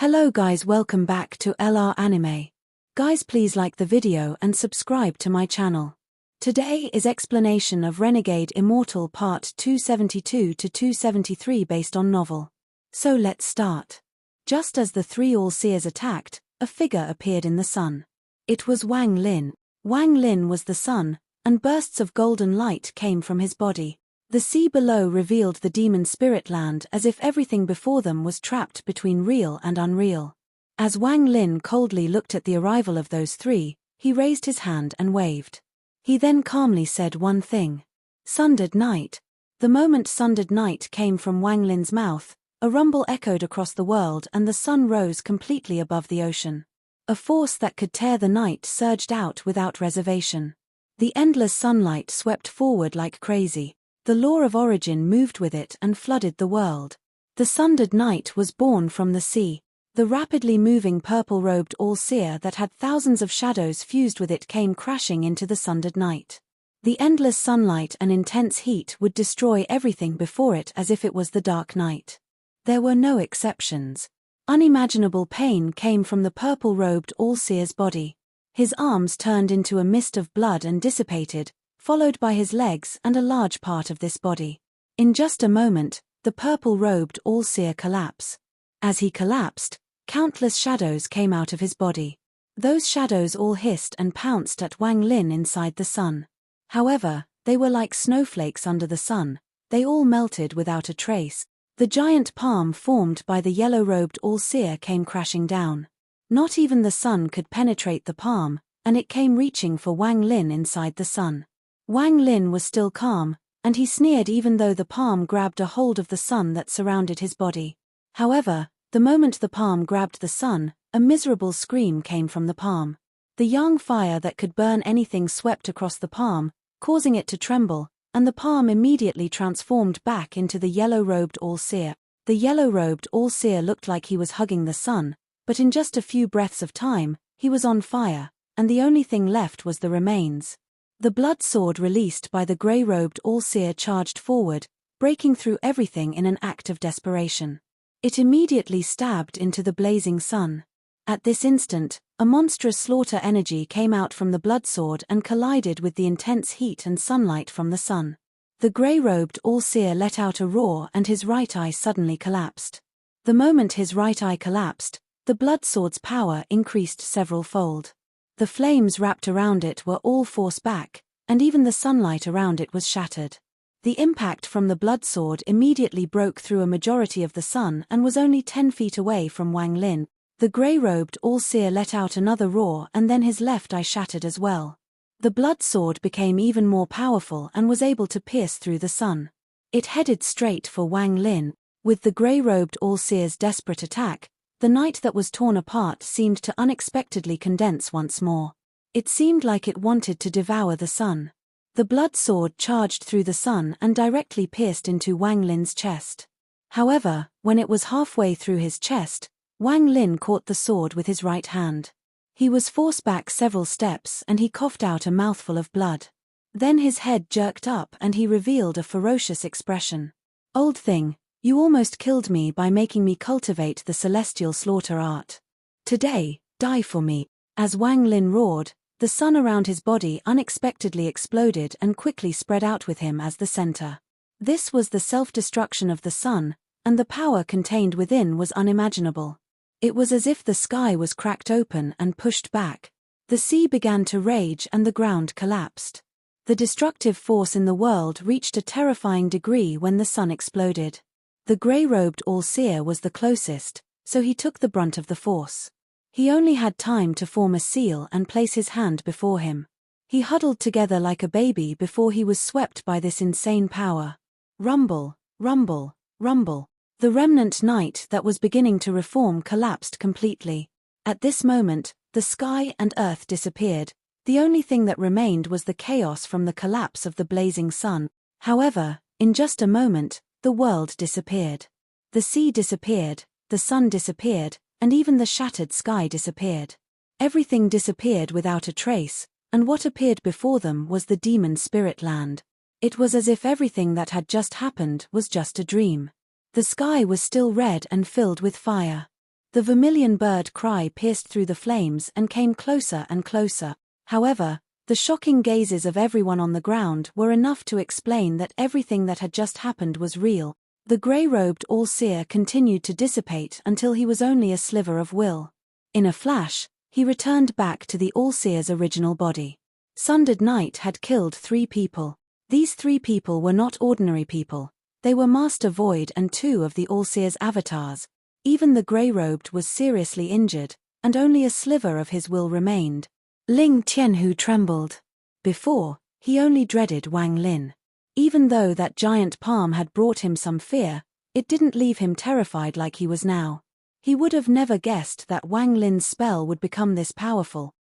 Hello guys, welcome back to LR Anime. Guys, please like the video and subscribe to my channel. Today is explanation of Renegade Immortal Part 272 to 273 based on novel. So let's start. Just as the three All-Seers attacked, a figure appeared in the sun. It was Wang Lin. Wang Lin was the sun, and bursts of golden light came from his body. The sea below revealed the demon spirit land as if everything before them was trapped between real and unreal. As Wang Lin coldly looked at the arrival of those three, he raised his hand and waved. He then calmly said one thing. Sundered Night. The moment Sundered Night came from Wang Lin's mouth, a rumble echoed across the world and the sun rose completely above the ocean. A force that could tear the night surged out without reservation. The endless sunlight swept forward like crazy. The law of origin moved with it and flooded the world. The Sundered Night was born from the sea. The rapidly moving purple-robed All-Seer that had thousands of shadows fused with it came crashing into the Sundered Night. The endless sunlight and intense heat would destroy everything before it as if it was the dark night. There were no exceptions. Unimaginable pain came from the purple-robed All-Seer's body. His arms turned into a mist of blood and dissipated, followed by his legs and a large part of this body. In just a moment, the purple-robed All-Seer collapsed. As he collapsed, countless shadows came out of his body. Those shadows all hissed and pounced at Wang Lin inside the sun. However, they were like snowflakes under the sun. They all melted without a trace. The giant palm formed by the yellow-robed All-Seer came crashing down. Not even the sun could penetrate the palm, and it came reaching for Wang Lin inside the sun. Wang Lin was still calm, and he sneered even though the palm grabbed a hold of the sun that surrounded his body. However, the moment the palm grabbed the sun, a miserable scream came from the palm. The yang fire that could burn anything swept across the palm, causing it to tremble, and the palm immediately transformed back into the yellow-robed All-Seer. The yellow-robed All-Seer looked like he was hugging the sun, but in just a few breaths of time, he was on fire, and the only thing left was the remains. The blood sword released by the grey-robed All-Seer charged forward, breaking through everything in an act of desperation. It immediately stabbed into the blazing sun. At this instant, a monstrous slaughter energy came out from the blood sword and collided with the intense heat and sunlight from the sun. The grey-robed All-Seer let out a roar and his right eye suddenly collapsed. The moment his right eye collapsed, the blood sword's power increased several-fold. The flames wrapped around it were all forced back, and even the sunlight around it was shattered. The impact from the blood sword immediately broke through a majority of the sun and was only 10 feet away from Wang Lin. The grey-robed All-Seer let out another roar and then his left eye shattered as well. The blood sword became even more powerful and was able to pierce through the sun. It headed straight for Wang Lin. With the grey-robed All-Seer's desperate attack, the night that was torn apart seemed to unexpectedly condense once more. It seemed like it wanted to devour the sun. The blood sword charged through the sun and directly pierced into Wang Lin's chest. However, when it was halfway through his chest, Wang Lin caught the sword with his right hand. He was forced back several steps and he coughed out a mouthful of blood. Then his head jerked up and he revealed a ferocious expression. "Old thing, you almost killed me by making me cultivate the celestial slaughter art. Today, die for me." As Wang Lin roared, the sun around his body unexpectedly exploded and quickly spread out with him as the center. This was the self-destruction of the sun, and the power contained within was unimaginable. It was as if the sky was cracked open and pushed back. The sea began to rage and the ground collapsed. The destructive force in the world reached a terrifying degree when the sun exploded. The grey-robed All-Seer was the closest, so he took the brunt of the force. He only had time to form a seal and place his hand before him. He huddled together like a baby before he was swept by this insane power. Rumble, rumble, rumble. The remnant night that was beginning to reform collapsed completely. At this moment, the sky and earth disappeared. The only thing that remained was the chaos from the collapse of the blazing sun. However, in just a moment, the world disappeared. The sea disappeared, the sun disappeared, and even the shattered sky disappeared. Everything disappeared without a trace, and what appeared before them was the demon spirit land. It was as if everything that had just happened was just a dream. The sky was still red and filled with fire. The vermilion bird cry pierced through the flames and came closer and closer. However, the shocking gazes of everyone on the ground were enough to explain that everything that had just happened was real. The grey-robed all-seer continued to dissipate until he was only a sliver of will. In a flash, he returned back to the all-seer's original body. Sundered Night had killed 3 people. These 3 people were not ordinary people. They were Master Void and 2 of the all-seer's avatars. Even the grey-robed was seriously injured, and only a sliver of his will remained. Ling Tianhu trembled. Before, he only dreaded Wang Lin. Even though that giant palm had brought him some fear, it didn't leave him terrified like he was now. He would have never guessed that Wang Lin's spell would become this powerful.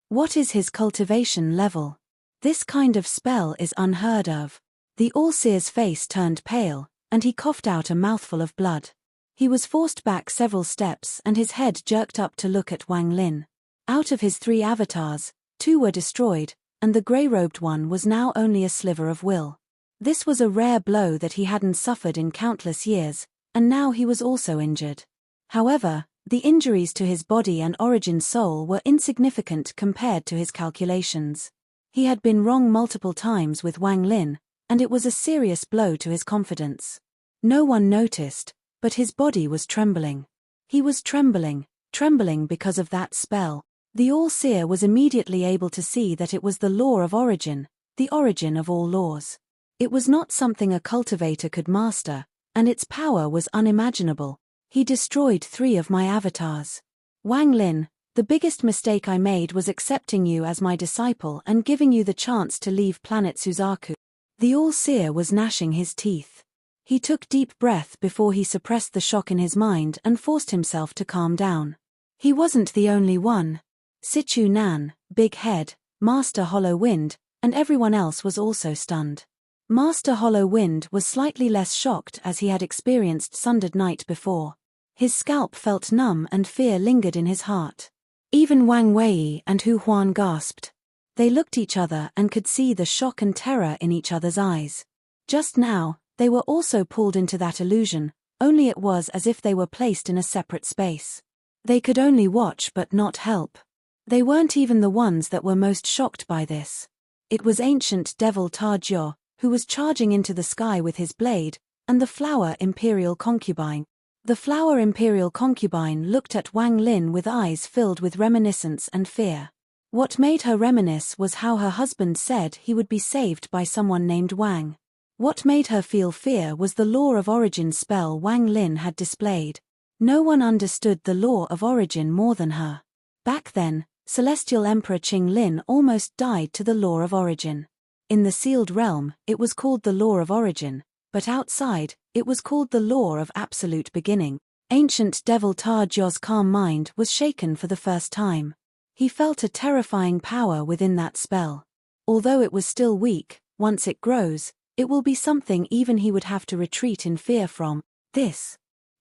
What is his cultivation level? This kind of spell is unheard of. The all-seer's face turned pale, and he coughed out a mouthful of blood. He was forced back several steps and his head jerked up to look at Wang Lin. Out of his 3 avatars, 2 were destroyed, and the grey-robed one was now only a sliver of will. This was a rare blow that he hadn't suffered in countless years, and now he was also injured. However, the injuries to his body and origin soul were insignificant compared to his calculations. He had been wrong multiple times with Wang Lin, and it was a serious blow to his confidence. No one noticed, but his body was trembling. He was trembling because of that spell. The all-seer was immediately able to see that it was the law of origin, the origin of all laws. It was not something a cultivator could master, and its power was unimaginable. He destroyed 3 of my avatars. Wang Lin, the biggest mistake I made was accepting you as my disciple and giving you the chance to leave planet Suzaku. The all-seer was gnashing his teeth. He took deep breath before he suppressed the shock in his mind and forced himself to calm down. He wasn't the only one. Sichu Nan, Big Head, Master Hollow Wind, and everyone else was also stunned. Master Hollow Wind was slightly less shocked as he had experienced Sundered Night before. His scalp felt numb and fear lingered in his heart. Even Wang Wei and Hu Huan gasped. They looked each other and could see the shock and terror in each other's eyes. Just now, they were also pulled into that illusion, only it was as if they were placed in a separate space. They could only watch but not help. They weren't even the ones that were most shocked by this. It was ancient devil Tajio, who was charging into the sky with his blade, and the flower Imperial Concubine. The flower Imperial Concubine looked at Wang Lin with eyes filled with reminiscence and fear. What made her reminisce was how her husband said he would be saved by someone named Wang. What made her feel fear was the law of origin spell Wang Lin had displayed. No one understood the law of origin more than her. Back then, Celestial Emperor Qing Lin almost died to the law of origin. In the sealed realm, it was called the law of origin, but outside, it was called the law of absolute beginning. Ancient devil Tajio's calm mind was shaken for the first time. He felt a terrifying power within that spell. Although it was still weak, once it grows, it will be something even he would have to retreat in fear from. This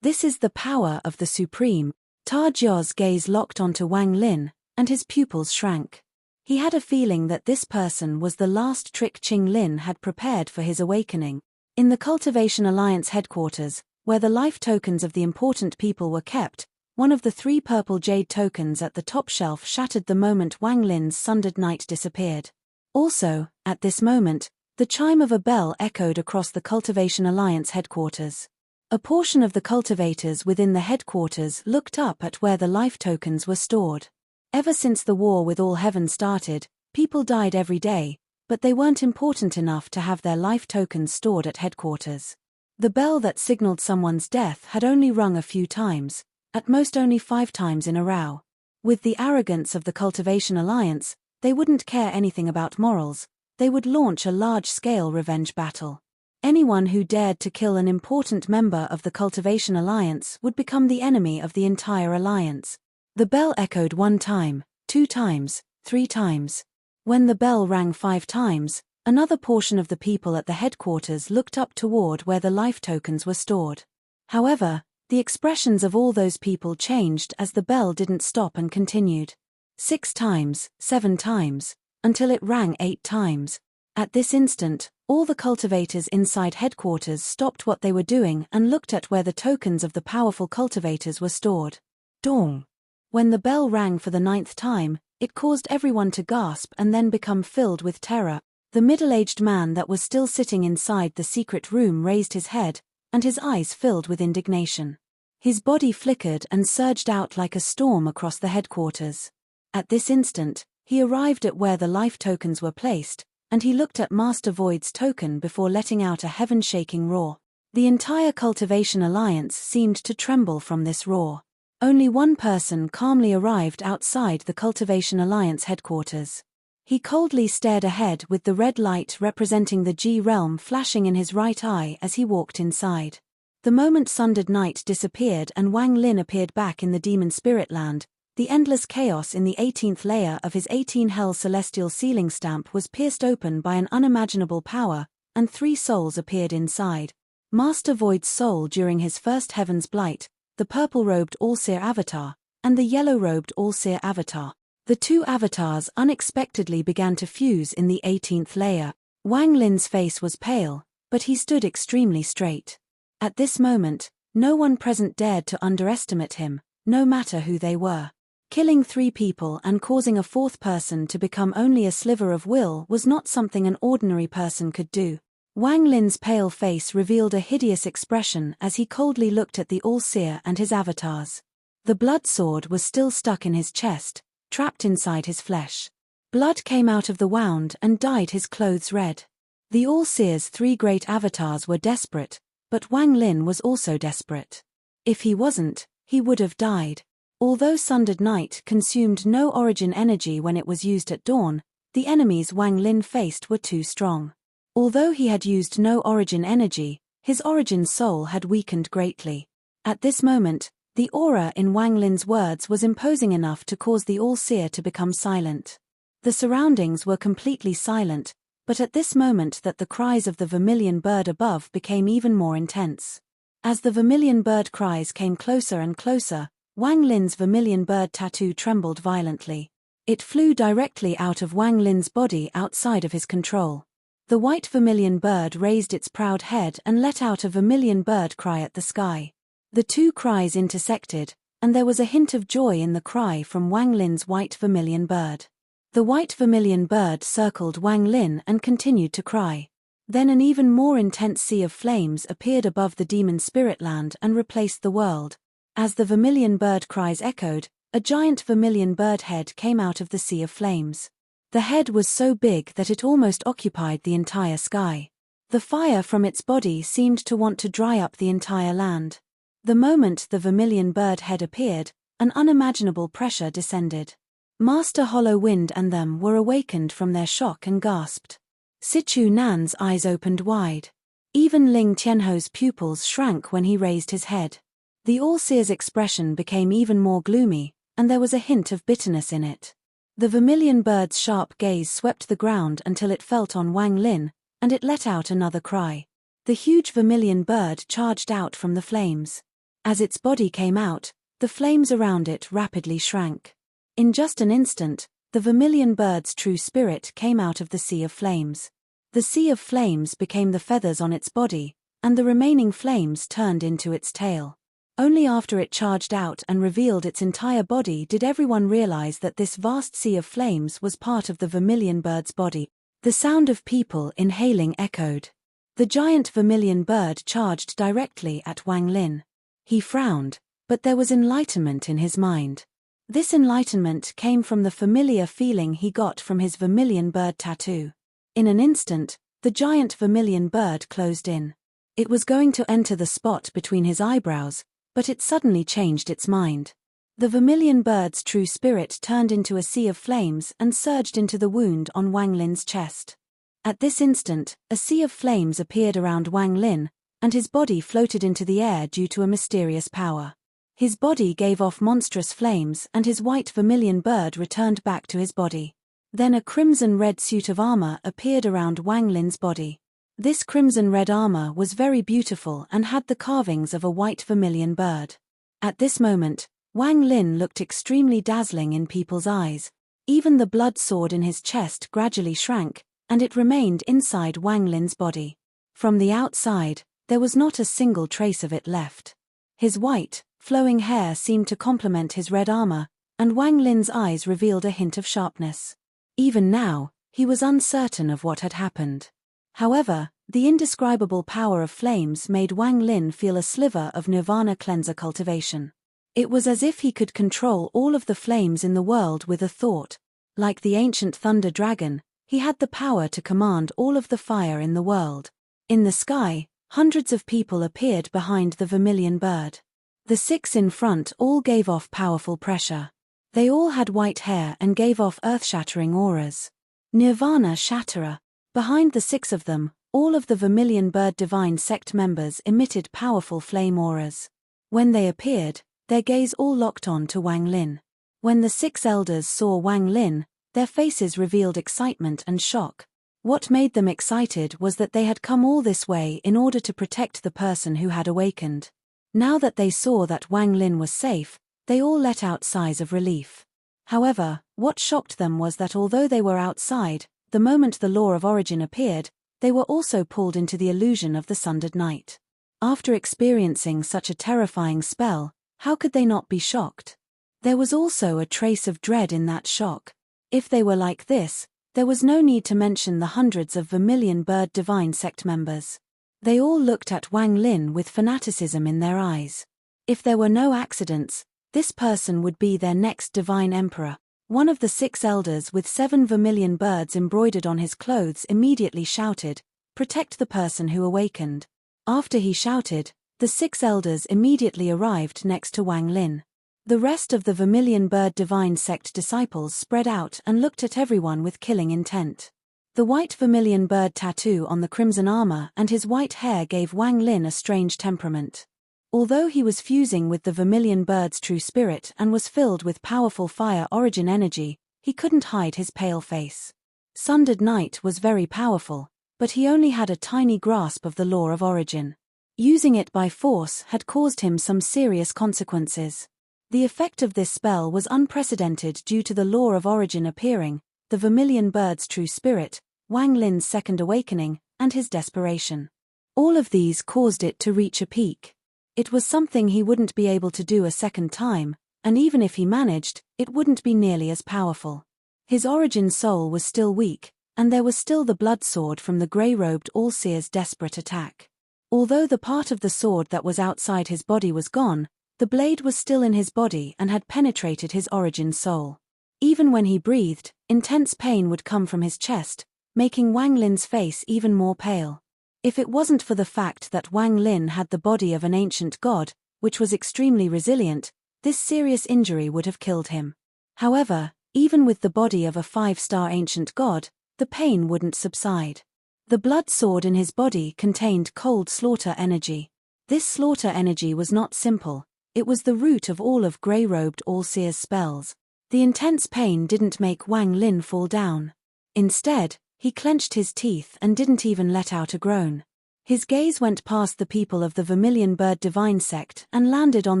is the power of the Supreme. Tajio's gaze locked onto Wang Lin, and his pupils shrank. He had a feeling that this person was the last trick Qing Lin had prepared for his awakening. In the Cultivation Alliance headquarters, where the life tokens of the important people were kept, one of the 3 purple jade tokens at the top shelf shattered the moment Wang Lin's Sundered Night disappeared. Also, at this moment, the chime of a bell echoed across the Cultivation Alliance headquarters. A portion of the cultivators within the headquarters looked up at where the life tokens were stored. Ever since the war with All Heaven started, people died every day, but they weren't important enough to have their life tokens stored at headquarters. The bell that signaled someone's death had only rung a few times, at most only 5 times in a row. With the arrogance of the Cultivation Alliance, they wouldn't care anything about morals. They would launch a large-scale revenge battle. Anyone who dared to kill an important member of the Cultivation Alliance would become the enemy of the entire alliance. The bell echoed 1 time, 2 times, 3 times. When the bell rang 5 times, another portion of the people at the headquarters looked up toward where the life tokens were stored. However, the expressions of all those people changed as the bell didn't stop and continued. 6 times, 7 times, until it rang 8 times. At this instant, All the cultivators inside headquarters stopped what they were doing and looked at where the tokens of the powerful cultivators were stored. Dong! When the bell rang for the 9th time, it caused everyone to gasp and then become filled with terror. The middle-aged man that was still sitting inside the secret room raised his head, and his eyes filled with indignation. His body flickered and surged out like a storm across the headquarters. At this instant, he arrived at where the life tokens were placed, and he looked at Master Void's token before letting out a heaven-shaking roar. The entire Cultivation Alliance seemed to tremble from this roar. Only one person calmly arrived outside the Cultivation Alliance headquarters. He coldly stared ahead with the red light representing the G realm flashing in his right eye as he walked inside. The moment Sundered Night disappeared and Wang Lin appeared back in the Demon Spirit Land, the endless chaos in the 18th layer of his 18 Hell Celestial Sealing Stamp was pierced open by an unimaginable power, and 3 souls appeared inside. Master Void's soul during his first Heaven's Blight, the purple-robed All-Seer Avatar, and the yellow-robed All-Seer Avatar. The 2 avatars unexpectedly began to fuse in the 18th layer. Wang Lin's face was pale, but he stood extremely straight. At this moment, no one present dared to underestimate him, no matter who they were. Killing 3 people and causing a 4th person to become only a sliver of will was not something an ordinary person could do. Wang Lin's pale face revealed a hideous expression as he coldly looked at the All-Seer and his avatars. The blood sword was still stuck in his chest, trapped inside his flesh. Blood came out of the wound and dyed his clothes red. The All-Seer's 3 great avatars were desperate, but Wang Lin was also desperate. If he wasn't, he would have died. Although Sundered Night consumed no origin energy when it was used at dawn, the enemies Wang Lin faced were too strong. Although he had used no origin energy, his origin soul had weakened greatly. At this moment, the aura in Wang Lin's words was imposing enough to cause the All-Seer to become silent. The surroundings were completely silent, but at this moment that the cries of the vermilion bird above became even more intense. As the vermilion bird cries came closer and closer, Wang Lin's vermilion bird tattoo trembled violently. It flew directly out of Wang Lin's body outside of his control. The white vermilion bird raised its proud head and let out a vermilion bird cry at the sky. The 2 cries intersected, and there was a hint of joy in the cry from Wang Lin's white vermilion bird. The white vermilion bird circled Wang Lin and continued to cry. Then an even more intense sea of flames appeared above the Demon Spirit Land and replaced the world. As the vermilion bird cries echoed, a giant vermilion bird head came out of the sea of flames. The head was so big that it almost occupied the entire sky. The fire from its body seemed to want to dry up the entire land. The moment the vermilion bird head appeared, an unimaginable pressure descended. Master Hollow Wind and them were awakened from their shock and gasped. Sichu Nan's eyes opened wide. Even Ling Tianho's pupils shrank when he raised his head. The All-Seer's expression became even more gloomy, and there was a hint of bitterness in it. The vermilion bird's sharp gaze swept the ground until it felt on Wang Lin, and it let out another cry. The huge vermilion bird charged out from the flames. As its body came out, the flames around it rapidly shrank. In just an instant, the vermilion bird's true spirit came out of the sea of flames. The sea of flames became the feathers on its body, and the remaining flames turned into its tail. Only after it charged out and revealed its entire body did everyone realize that this vast sea of flames was part of the vermilion bird's body. The sound of people inhaling echoed. The giant vermilion bird charged directly at Wang Lin. He frowned, but there was enlightenment in his mind. This enlightenment came from the familiar feeling he got from his vermilion bird tattoo. In an instant, the giant vermilion bird closed in. It was going to enter the spot between his eyebrows, but it suddenly changed its mind. The vermilion bird's true spirit turned into a sea of flames and surged into the wound on Wang Lin's chest. At this instant, a sea of flames appeared around Wang Lin, and his body floated into the air due to a mysterious power. His body gave off monstrous flames and his white vermilion bird returned back to his body. Then a crimson-red suit of armor appeared around Wang Lin's body. This crimson-red armor was very beautiful and had the carvings of a white vermilion bird. At this moment, Wang Lin looked extremely dazzling in people's eyes. Even the blood sword in his chest gradually shrank, and it remained inside Wang Lin's body. From the outside, there was not a single trace of it left. His white, flowing hair seemed to complement his red armor, and Wang Lin's eyes revealed a hint of sharpness. Even now, he was uncertain of what had happened. However, the indescribable power of flames made Wang Lin feel a sliver of nirvana cleanser cultivation. It was as if he could control all of the flames in the world with a thought. Like the ancient thunder dragon, he had the power to command all of the fire in the world. In the sky, hundreds of people appeared behind the vermilion bird. The 6 in front all gave off powerful pressure. They all had white hair and gave off earth-shattering auras. Nirvana Shatterer. Behind the 6 of them, all of the vermilion bird divine sect members emitted powerful flame auras. When they appeared, their gaze all locked on to Wang Lin. When the 6 elders saw Wang Lin, their faces revealed excitement and shock. What made them excited was that they had come all this way in order to protect the person who had awakened. Now that they saw that Wang Lin was safe, they all let out sighs of relief. However, what shocked them was that although they were outside, the moment the Law of Origin appeared, they were also pulled into the illusion of the sundered night. After experiencing such a terrifying spell, how could they not be shocked? There was also a trace of dread in that shock. If they were like this, there was no need to mention the hundreds of vermilion bird divine sect members. They all looked at Wang Lin with fanaticism in their eyes. If there were no accidents, this person would be their next divine emperor. One of the 6 elders with 7 vermilion birds embroidered on his clothes immediately shouted, "Protect the person who awakened." After he shouted, the 6 elders immediately arrived next to Wang Lin. The rest of the vermilion bird divine sect disciples spread out and looked at everyone with killing intent. The white vermilion bird tattoo on the crimson armor and his white hair gave Wang Lin a strange temperament. Although he was fusing with the vermilion bird's true spirit and was filled with powerful fire origin energy, he couldn't hide his pale face. Sundered Night was very powerful, but he only had a tiny grasp of the Law of Origin. Using it by force had caused him some serious consequences. The effect of this spell was unprecedented due to the Law of Origin appearing, the vermilion bird's true spirit, Wang Lin's second awakening, and his desperation. All of these caused it to reach a peak. It was something he wouldn't be able to do a second time, and even if he managed, it wouldn't be nearly as powerful. His origin soul was still weak, and there was still the blood sword from the grey-robed All-Seer's desperate attack. Although the part of the sword that was outside his body was gone, the blade was still in his body and had penetrated his origin soul. Even when he breathed, intense pain would come from his chest, making Wang Lin's face even more pale. If it wasn't for the fact that Wang Lin had the body of an ancient god, which was extremely resilient, this serious injury would have killed him. However, even with the body of a 5-star ancient god, the pain wouldn't subside. The blood sword in his body contained cold slaughter energy. This slaughter energy was not simple. It was the root of all of grey-robed All-Seer's spells. The intense pain didn't make Wang Lin fall down. Instead, he clenched his teeth and didn't even let out a groan. His gaze went past the people of the Vermilion Bird Divine Sect and landed on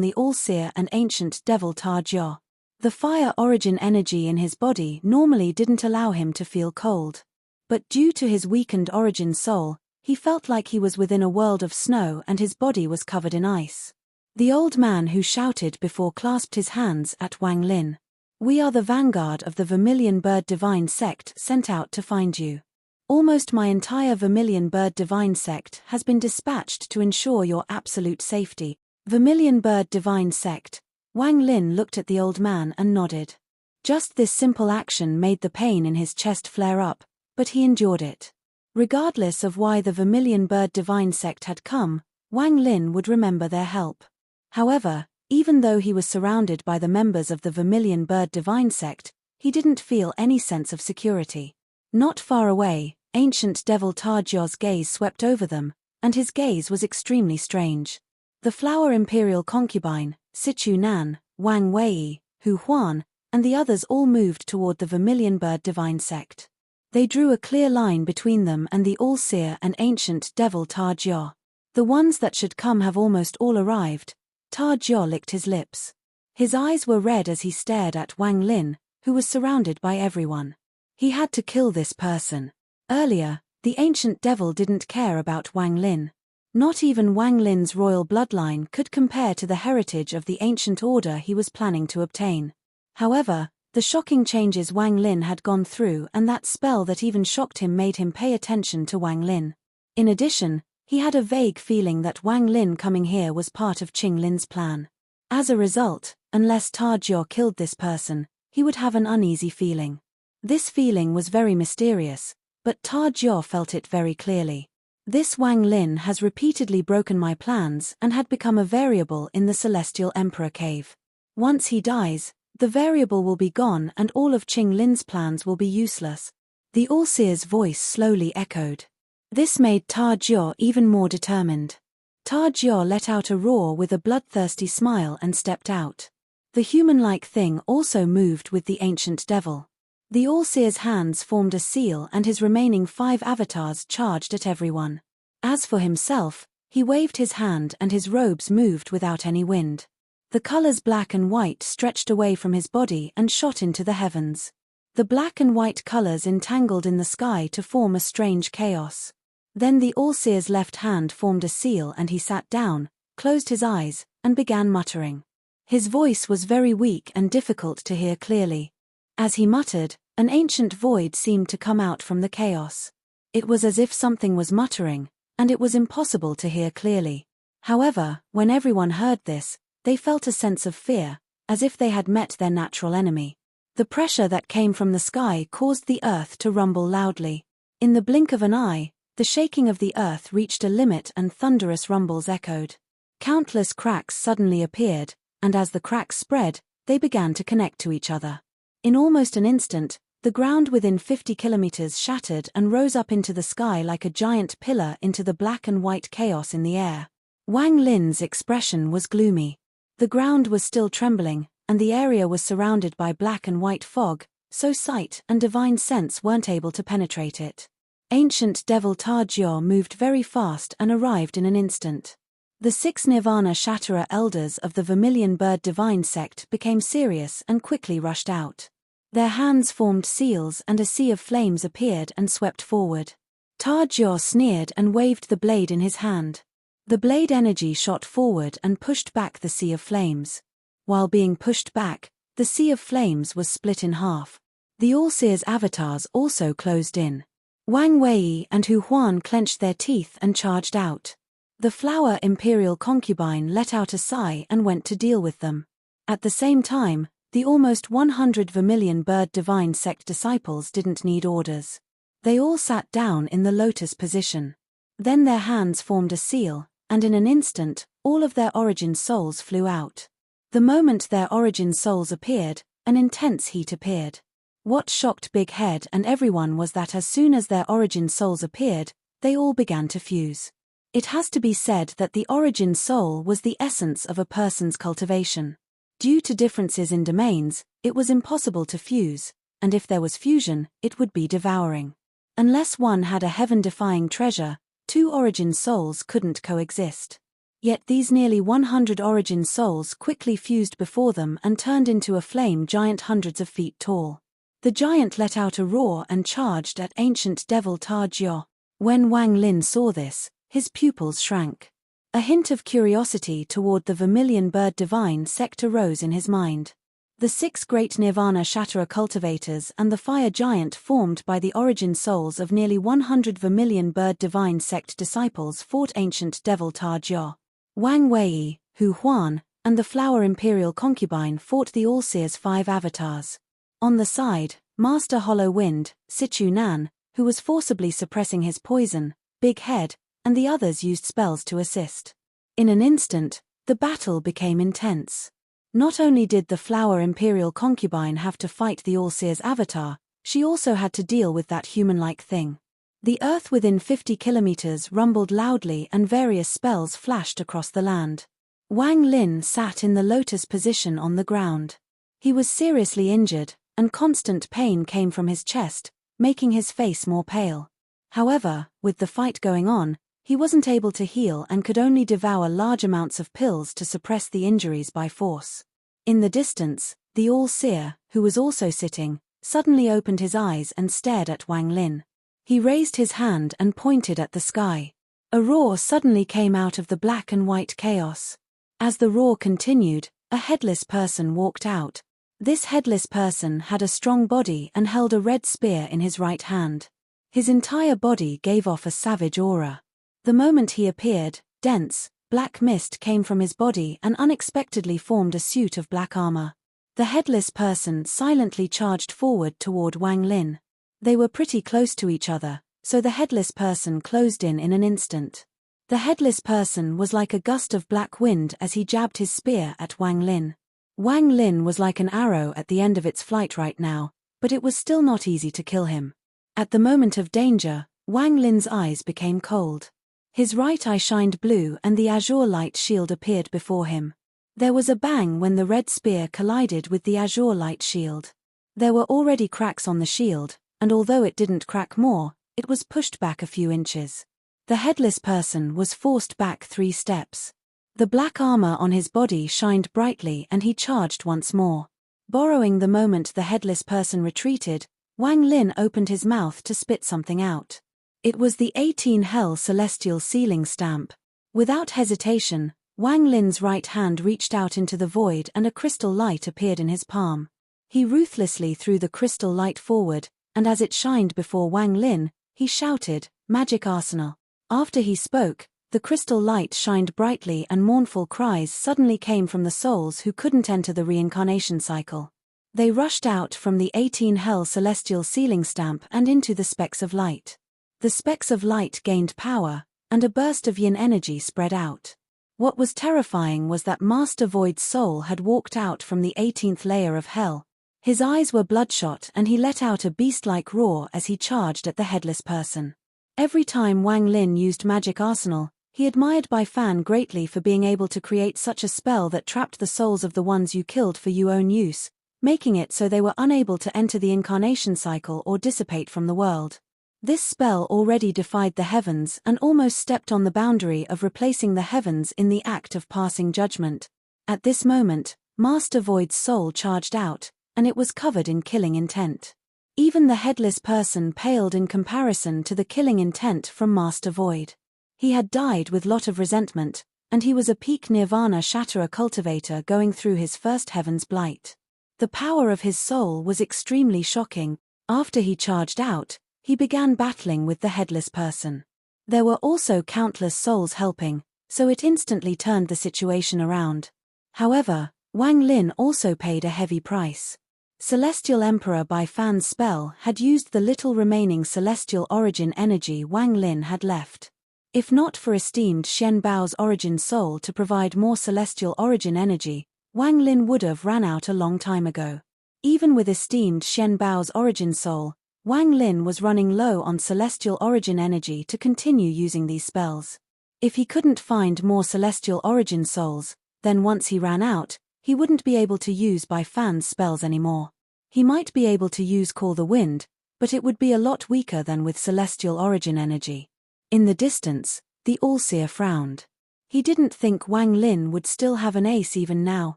the All-Seer and ancient devil Tajio. The fire origin energy in his body normally didn't allow him to feel cold. But due to his weakened origin soul, he felt like he was within a world of snow and his body was covered in ice. The old man who shouted before clasped his hands at Wang Lin. "We are the vanguard of the Vermilion Bird Divine Sect sent out to find you. Almost my entire Vermilion Bird Divine Sect has been dispatched to ensure your absolute safety." Vermilion Bird Divine Sect. Wang Lin looked at the old man and nodded. Just this simple action made the pain in his chest flare up, but he endured it. Regardless of why the Vermilion Bird Divine Sect had come, Wang Lin would remember their help. However, even though he was surrounded by the members of the Vermilion Bird Divine Sect, he didn't feel any sense of security. Not far away, ancient devil Tajio's gaze swept over them, and his gaze was extremely strange. The Flower Imperial Concubine, Sichu Nan, Wang Wei, Hu Huan, and the others all moved toward the Vermilion Bird Divine Sect. They drew a clear line between them and the All-Seer and ancient devil Tajio. The ones that should come have almost all arrived. Tajio licked his lips. His eyes were red as he stared at Wang Lin, who was surrounded by everyone. He had to kill this person. Earlier, the ancient devil didn't care about Wang Lin. Not even Wang Lin's royal bloodline could compare to the heritage of the ancient order he was planning to obtain. However, the shocking changes Wang Lin had gone through and that spell that even shocked him made him pay attention to Wang Lin. In addition, he had a vague feeling that Wang Lin coming here was part of Qing Lin's plan. As a result, unless Ta Jiao killed this person, he would have an uneasy feeling. This feeling was very mysterious, but Ta Jiao felt it very clearly. This Wang Lin has repeatedly broken my plans and had become a variable in the Celestial Emperor Cave. Once he dies, the variable will be gone and all of Qing Lin's plans will be useless. The All-Seer's voice slowly echoed. This made Ta Jiao even more determined. Ta Jiao let out a roar with a bloodthirsty smile and stepped out. The human-like thing also moved with the ancient devil. The All-Seer's hands formed a seal and his remaining 5 avatars charged at everyone. As for himself, he waved his hand and his robes moved without any wind. The colors black and white stretched away from his body and shot into the heavens. The black and white colors entangled in the sky to form a strange chaos. Then the All-Seer's left hand formed a seal and he sat down, closed his eyes, and began muttering. His voice was very weak and difficult to hear clearly. As he muttered, an ancient void seemed to come out from the chaos. It was as if something was muttering, and it was impossible to hear clearly. However, when everyone heard this, they felt a sense of fear, as if they had met their natural enemy. The pressure that came from the sky caused the earth to rumble loudly. In the blink of an eye, the shaking of the earth reached a limit and thunderous rumbles echoed. Countless cracks suddenly appeared, and as the cracks spread, they began to connect to each other. In almost an instant, the ground within 50 kilometers shattered and rose up into the sky like a giant pillar into the black and white chaos in the air. Wang Lin's expression was gloomy. The ground was still trembling, and the area was surrounded by black and white fog, so sight and divine sense weren't able to penetrate it. Ancient devil Ta Jiao moved very fast and arrived in an instant. The 6 Nirvana Shatterer elders of the Vermilion Bird Divine sect became serious and quickly rushed out. Their hands formed seals and a sea of flames appeared and swept forward. Ta Jiao sneered and waved the blade in his hand. The blade energy shot forward and pushed back the sea of flames. While being pushed back, the sea of flames was split in half. The All-Seer's avatars also closed in. Wang Wei and Hu Huan clenched their teeth and charged out. The flower imperial concubine let out a sigh and went to deal with them. At the same time, the almost 100 Vermilion Bird Divine sect disciples didn't need orders. They all sat down in the lotus position. Then their hands formed a seal, and in an instant, all of their origin souls flew out. The moment their origin souls appeared, an intense heat appeared. What shocked Big Head and everyone was that as soon as their origin souls appeared, they all began to fuse. It has to be said that the origin soul was the essence of a person's cultivation. Due to differences in domains, it was impossible to fuse, and if there was fusion, it would be devouring. Unless one had a heaven-defying treasure, 2 origin souls couldn't coexist. Yet these nearly 100 origin souls quickly fused before them and turned into a flame giant hundreds of feet tall. The giant let out a roar and charged at ancient devil Ta Jiao. When Wang Lin saw this, his pupils shrank. A hint of curiosity toward the Vermilion Bird Divine sect arose in his mind. The 6 great Nirvana Shatterer cultivators and the fire giant formed by the origin souls of nearly 100 Vermilion Bird Divine sect disciples fought ancient devil Ta Jiao. Wang Wei, Hu Huan, and the flower imperial concubine fought the All-Seer's 5 avatars. On the side, Master Hollow Wind, Sichu Nan, who was forcibly suppressing his poison, Big Head, and the others used spells to assist. In an instant, the battle became intense. Not only did the flower imperial concubine have to fight the All-Seer's avatar, she also had to deal with that human-like thing. The earth within 50 kilometers rumbled loudly and various spells flashed across the land. Wang Lin sat in the lotus position on the ground. He was seriously injured, and constant pain came from his chest, making his face more pale. However, with the fight going on, he wasn't able to heal and could only devour large amounts of pills to suppress the injuries by force. In the distance, the All-Seer, who was also sitting, suddenly opened his eyes and stared at Wang Lin. He raised his hand and pointed at the sky. A roar suddenly came out of the black and white chaos. As the roar continued, a headless person walked out. This headless person had a strong body and held a red spear in his right hand. His entire body gave off a savage aura. The moment he appeared, dense, black mist came from his body and unexpectedly formed a suit of black armor. The headless person silently charged forward toward Wang Lin. They were pretty close to each other, so the headless person closed in an instant. The headless person was like a gust of black wind as he jabbed his spear at Wang Lin. Wang Lin was like an arrow at the end of its flight right now, but it was still not easy to kill him. At the moment of danger, Wang Lin's eyes became cold. His right eye shined blue and the azure light shield appeared before him. There was a bang when the red spear collided with the azure light shield. There were already cracks on the shield, and although it didn't crack more, it was pushed back a few inches. The headless person was forced back 3 steps. The black armor on his body shined brightly and he charged once more. Borrowing the moment the headless person retreated, Wang Lin opened his mouth to spit something out. It was the 18 Hell Celestial Sealing Stamp. Without hesitation, Wang Lin's right hand reached out into the void and a crystal light appeared in his palm. He ruthlessly threw the crystal light forward, and as it shined before Wang Lin, he shouted, "Magic Arsenal." After he spoke, the crystal light shined brightly and mournful cries suddenly came from the souls who couldn't enter the reincarnation cycle. They rushed out from the 18 Hell Celestial Sealing Stamp and into the specks of light. The specks of light gained power, and a burst of yin energy spread out. What was terrifying was that Master Void's soul had walked out from the 18th layer of hell. His eyes were bloodshot and he let out a beast-like roar as he charged at the headless person. Every time Wang Lin used Magic Arsenal, he admired Bai Fan greatly for being able to create such a spell that trapped the souls of the ones you killed for your own use, making it so they were unable to enter the incarnation cycle or dissipate from the world. This spell already defied the heavens and almost stepped on the boundary of replacing the heavens in the act of passing judgment. At this moment, Master Void's soul charged out, and it was covered in killing intent. Even the headless person paled in comparison to the killing intent from Master Void. He had died with lot of resentment, and he was a peak Nirvana Shatterer cultivator going through his first heaven's blight. The power of his soul was extremely shocking. After he charged out, he began battling with the headless person. There were also countless souls helping, so it instantly turned the situation around. However, Wang Lin also paid a heavy price. Celestial Emperor Bai Fan's spell had used the little remaining celestial origin energy Wang Lin had left. If not for esteemed Shen Bao's origin soul to provide more celestial origin energy, Wang Lin would have ran out a long time ago. Even with esteemed Shen Bao's origin soul, Wang Lin was running low on celestial origin energy to continue using these spells. If he couldn't find more celestial origin souls, then once he ran out, he wouldn't be able to use Bai Fan's spells anymore. He might be able to use Call the Wind, but it would be a lot weaker than with celestial origin energy. In the distance, the All-Seer frowned. He didn't think Wang Lin would still have an ace even now.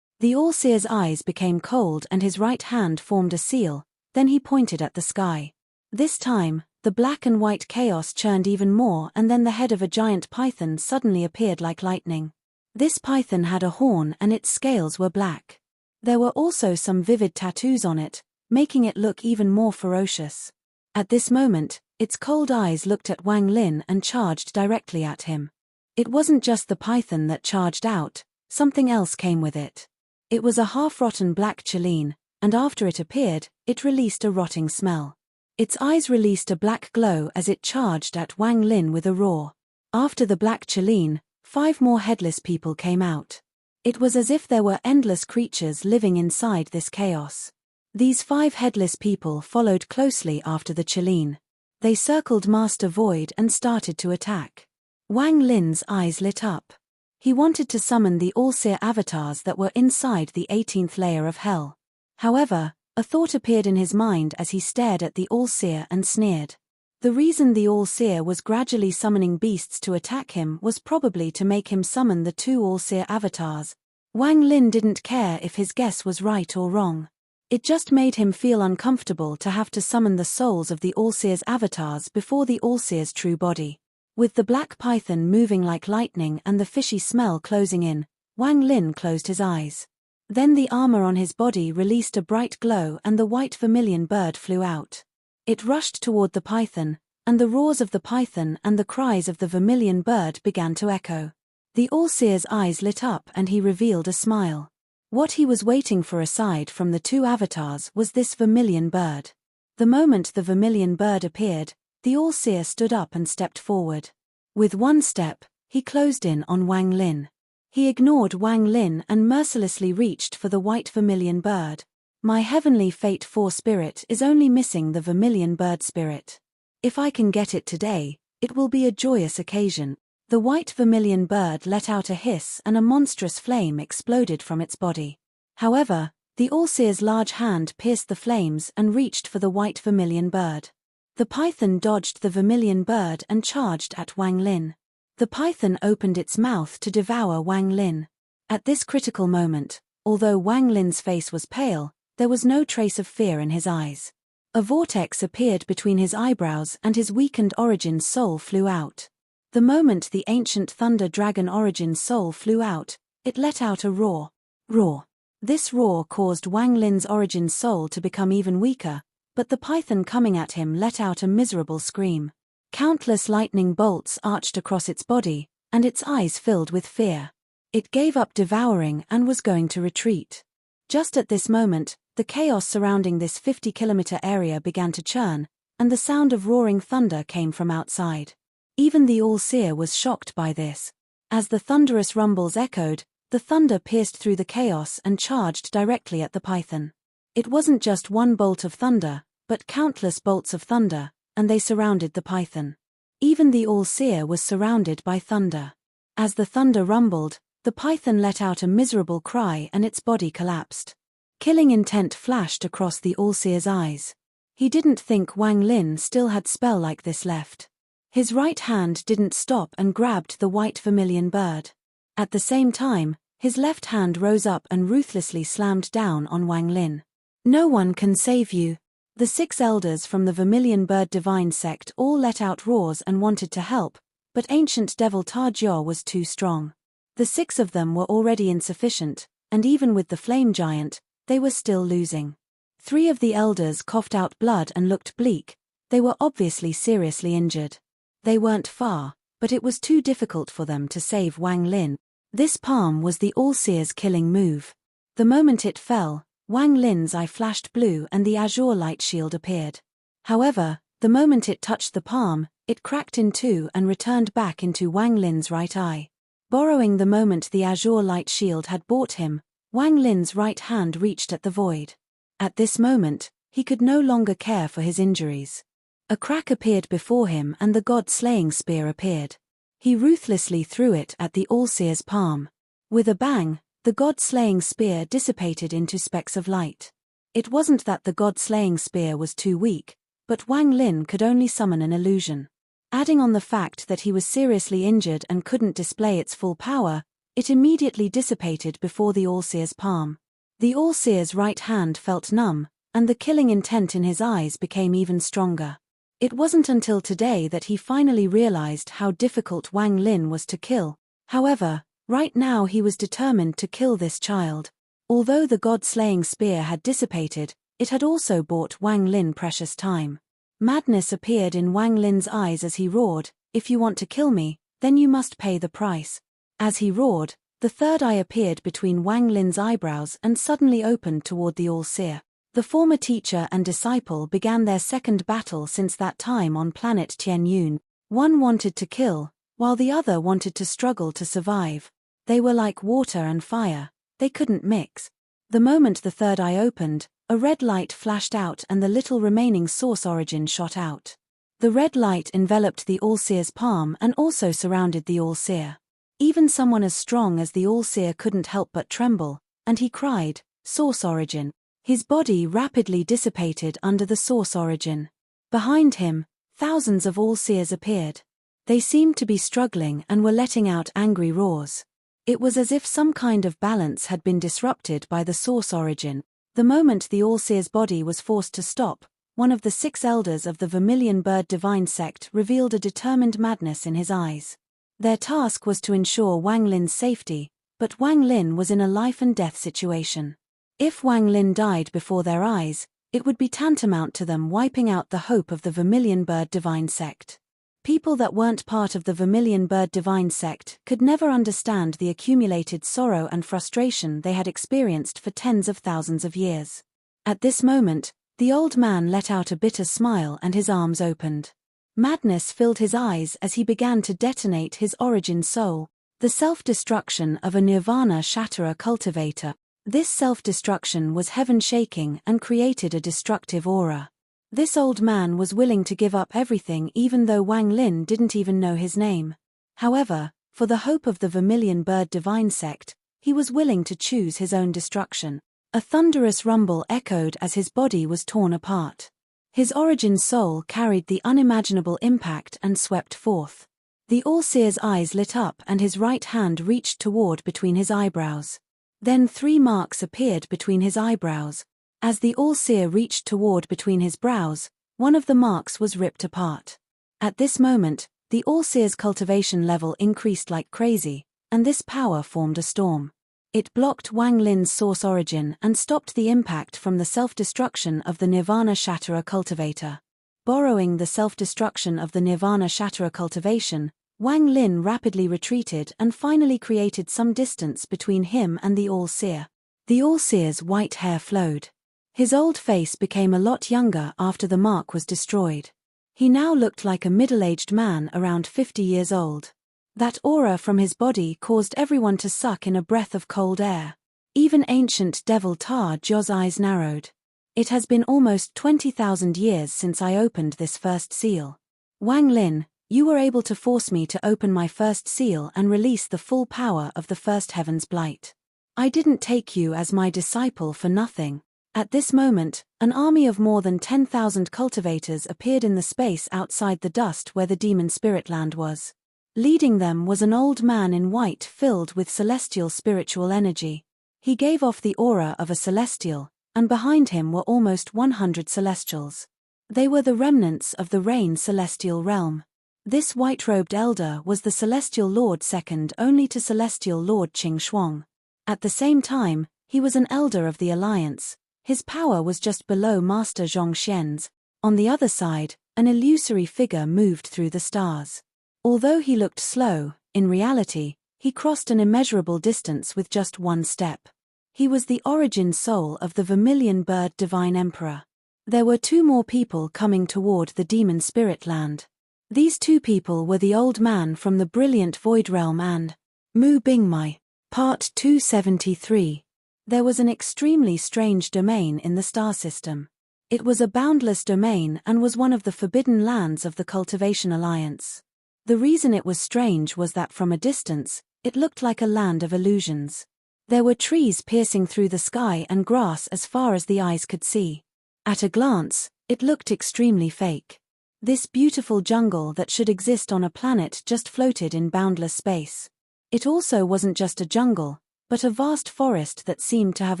The All-Seer's eyes became cold and his right hand formed a seal, then he pointed at the sky. This time, the black and white chaos churned even more and then the head of a giant python suddenly appeared like lightning. This python had a horn and its scales were black. There were also some vivid tattoos on it, making it look even more ferocious. At this moment, its cold eyes looked at Wang Lin and charged directly at him. It wasn't just the python that charged out, something else came with it. It was a half-rotten black Cheline, and after it appeared, it released a rotting smell. Its eyes released a black glow as it charged at Wang Lin with a roar. After the black Cheline, 5 more headless people came out. It was as if there were endless creatures living inside this chaos. These 5 headless people followed closely after the Cheline. They circled Master Void and started to attack. Wang Lin's eyes lit up. He wanted to summon the All-Seer avatars that were inside the 18th layer of hell. However, a thought appeared in his mind as he stared at the All-Seer and sneered. The reason the All-Seer was gradually summoning beasts to attack him was probably to make him summon the 2 All-Seer avatars. Wang Lin didn't care if his guess was right or wrong. It just made him feel uncomfortable to have to summon the souls of the All-Seer's avatars before the All-Seer's true body. With the black python moving like lightning and the fishy smell closing in, Wang Lin closed his eyes. Then the armor on his body released a bright glow and the white vermilion bird flew out. It rushed toward the python, and the roars of the python and the cries of the vermilion bird began to echo. The All-Seer's eyes lit up and he revealed a smile. What he was waiting for aside from the two avatars was this vermilion bird. The moment the vermilion bird appeared, the All-Seer stood up and stepped forward. With one step, he closed in on Wang Lin. He ignored Wang Lin and mercilessly reached for the white vermilion bird. My heavenly Fate 4 spirit is only missing the vermilion bird spirit. If I can get it today, it will be a joyous occasion. The white vermilion bird let out a hiss and a monstrous flame exploded from its body. However, the All-Seer's large hand pierced the flames and reached for the white vermilion bird. The python dodged the vermilion bird and charged at Wang Lin. The python opened its mouth to devour Wang Lin. At this critical moment, although Wang Lin's face was pale, there was no trace of fear in his eyes. A vortex appeared between his eyebrows and his weakened origin soul flew out. The moment the ancient thunder dragon origin soul flew out, it let out a roar. Roar. This roar caused Wang Lin's origin soul to become even weaker, but the python coming at him let out a miserable scream. Countless lightning bolts arched across its body, and its eyes filled with fear. It gave up devouring and was going to retreat. Just at this moment, the chaos surrounding this 50-kilometer area began to churn, and the sound of roaring thunder came from outside. Even the All-Seer was shocked by this. As the thunderous rumbles echoed, the thunder pierced through the chaos and charged directly at the python. It wasn't just one bolt of thunder, but countless bolts of thunder, and they surrounded the python. Even the All-Seer was surrounded by thunder. As the thunder rumbled, the python let out a miserable cry and its body collapsed. Killing intent flashed across the All-Seer's eyes. He didn't think Wang Lin still had spell like this left. His right hand didn't stop and grabbed the white vermilion bird. At the same time, his left hand rose up and ruthlessly slammed down on Wang Lin. No one can save you. The 6 elders from the Vermilion Bird Divine sect all let out roars and wanted to help, but ancient devil Tajio was too strong. The 6 of them were already insufficient, and even with the flame giant, they were still losing. 3 of the elders coughed out blood and looked bleak. They were obviously seriously injured. They weren't far, but it was too difficult for them to save Wang Lin. This palm was the All-Seer's killing move. The moment it fell, Wang Lin's eye flashed blue and the azure light shield appeared. However, the moment it touched the palm, it cracked in two and returned back into Wang Lin's right eye. Borrowing the moment the azure light shield had bought him, Wang Lin's right hand reached at the void. At this moment, he could no longer care for his injuries. A crack appeared before him and the god-slaying spear appeared. He ruthlessly threw it at the All-Seer's palm. With a bang, the god-slaying spear dissipated into specks of light. It wasn't that the god-slaying spear was too weak, but Wang Lin could only summon an illusion. Adding on the fact that he was seriously injured and couldn't display its full power, it immediately dissipated before the All-Seer's palm. The All-Seer's right hand felt numb, and the killing intent in his eyes became even stronger. It wasn't until today that he finally realized how difficult Wang Lin was to kill. However, right now he was determined to kill this child. Although the god-slaying spear had dissipated, it had also bought Wang Lin precious time. Madness appeared in Wang Lin's eyes as he roared, "If you want to kill me, then you must pay the price." As he roared, the third eye appeared between Wang Lin's eyebrows and suddenly opened toward the All-Seer. The former teacher and disciple began their second battle since that time on planet Tianyun. One wanted to kill, while the other wanted to struggle to survive. They were like water and fire, they couldn't mix. The moment the third eye opened, a red light flashed out and the little remaining source origin shot out. The red light enveloped the All-Seer's palm and also surrounded the All-Seer. Even someone as strong as the All-Seer couldn't help but tremble, and he cried, "Source origin." His body rapidly dissipated under the source origin. Behind him, thousands of All-Seers appeared. They seemed to be struggling and were letting out angry roars. It was as if some kind of balance had been disrupted by the source origin. The moment the All-Seer's body was forced to stop, one of the 6 elders of the Vermilion Bird Divine sect revealed a determined madness in his eyes. Their task was to ensure Wang Lin's safety, but Wang Lin was in a life-and-death situation. If Wang Lin died before their eyes, it would be tantamount to them wiping out the hope of the Vermilion Bird Divine sect. People that weren't part of the Vermilion Bird Divine sect could never understand the accumulated sorrow and frustration they had experienced for tens of thousands of years. At this moment, the old man let out a bitter smile and his arms opened. Madness filled his eyes as he began to detonate his origin soul, the self-destruction of a Nirvana Shatterer cultivator. This self-destruction was heaven-shaking and created a destructive aura. This old man was willing to give up everything even though Wang Lin didn't even know his name. However, for the hope of the Vermilion Bird Divine sect, he was willing to choose his own destruction. A thunderous rumble echoed as his body was torn apart. His origin soul carried the unimaginable impact and swept forth. The All-Seer's eyes lit up and his right hand reached toward between his eyebrows. Then 3 marks appeared between his eyebrows. As the All-Seer reached toward between his brows, one of the marks was ripped apart. At this moment, the All-Seer's cultivation level increased like crazy, and this power formed a storm. It blocked Wang Lin's source origin and stopped the impact from the self-destruction of the Nirvana Shatterer cultivator. Borrowing the self-destruction of the Nirvana Shatterer cultivation, Wang Lin rapidly retreated and finally created some distance between him and the All-Seer. The All-Seer's white hair flowed. His old face became a lot younger after the mark was destroyed. He now looked like a middle-aged man around 50 years old. That aura from his body caused everyone to suck in a breath of cold air. Even ancient devil Tar Jo's eyes narrowed. It has been almost 20,000 years since I opened this first seal. Wang Lin, you were able to force me to open my first seal and release the full power of the first heaven's blight. I didn't take you as my disciple for nothing. At this moment, an army of more than 10,000 cultivators appeared in the space outside the dust where the demon spirit land was. Leading them was an old man in white filled with celestial spiritual energy. He gave off the aura of a celestial, and behind him were almost 100 celestials. They were the remnants of the Rain celestial realm. This white-robed elder was the celestial lord second only to celestial lord Qing Shuang. At the same time, he was an elder of the alliance. His power was just below Master Zhongxian's. On the other side, an illusory figure moved through the stars. Although he looked slow, in reality, he crossed an immeasurable distance with just one step. He was the origin soul of the Vermilion Bird Divine Emperor. There were 2 more people coming toward the demon spirit land. These 2 people were the old man from the brilliant Void Realm and Mu Bingmai. Part 273. There was an extremely strange domain in the star system. It was a boundless domain and was one of the forbidden lands of the Cultivation Alliance. The reason it was strange was that from a distance, it looked like a land of illusions. There were trees piercing through the sky and grass as far as the eyes could see. At a glance, it looked extremely fake. This beautiful jungle that should exist on a planet just floated in boundless space. It also wasn't just a jungle, but a vast forest that seemed to have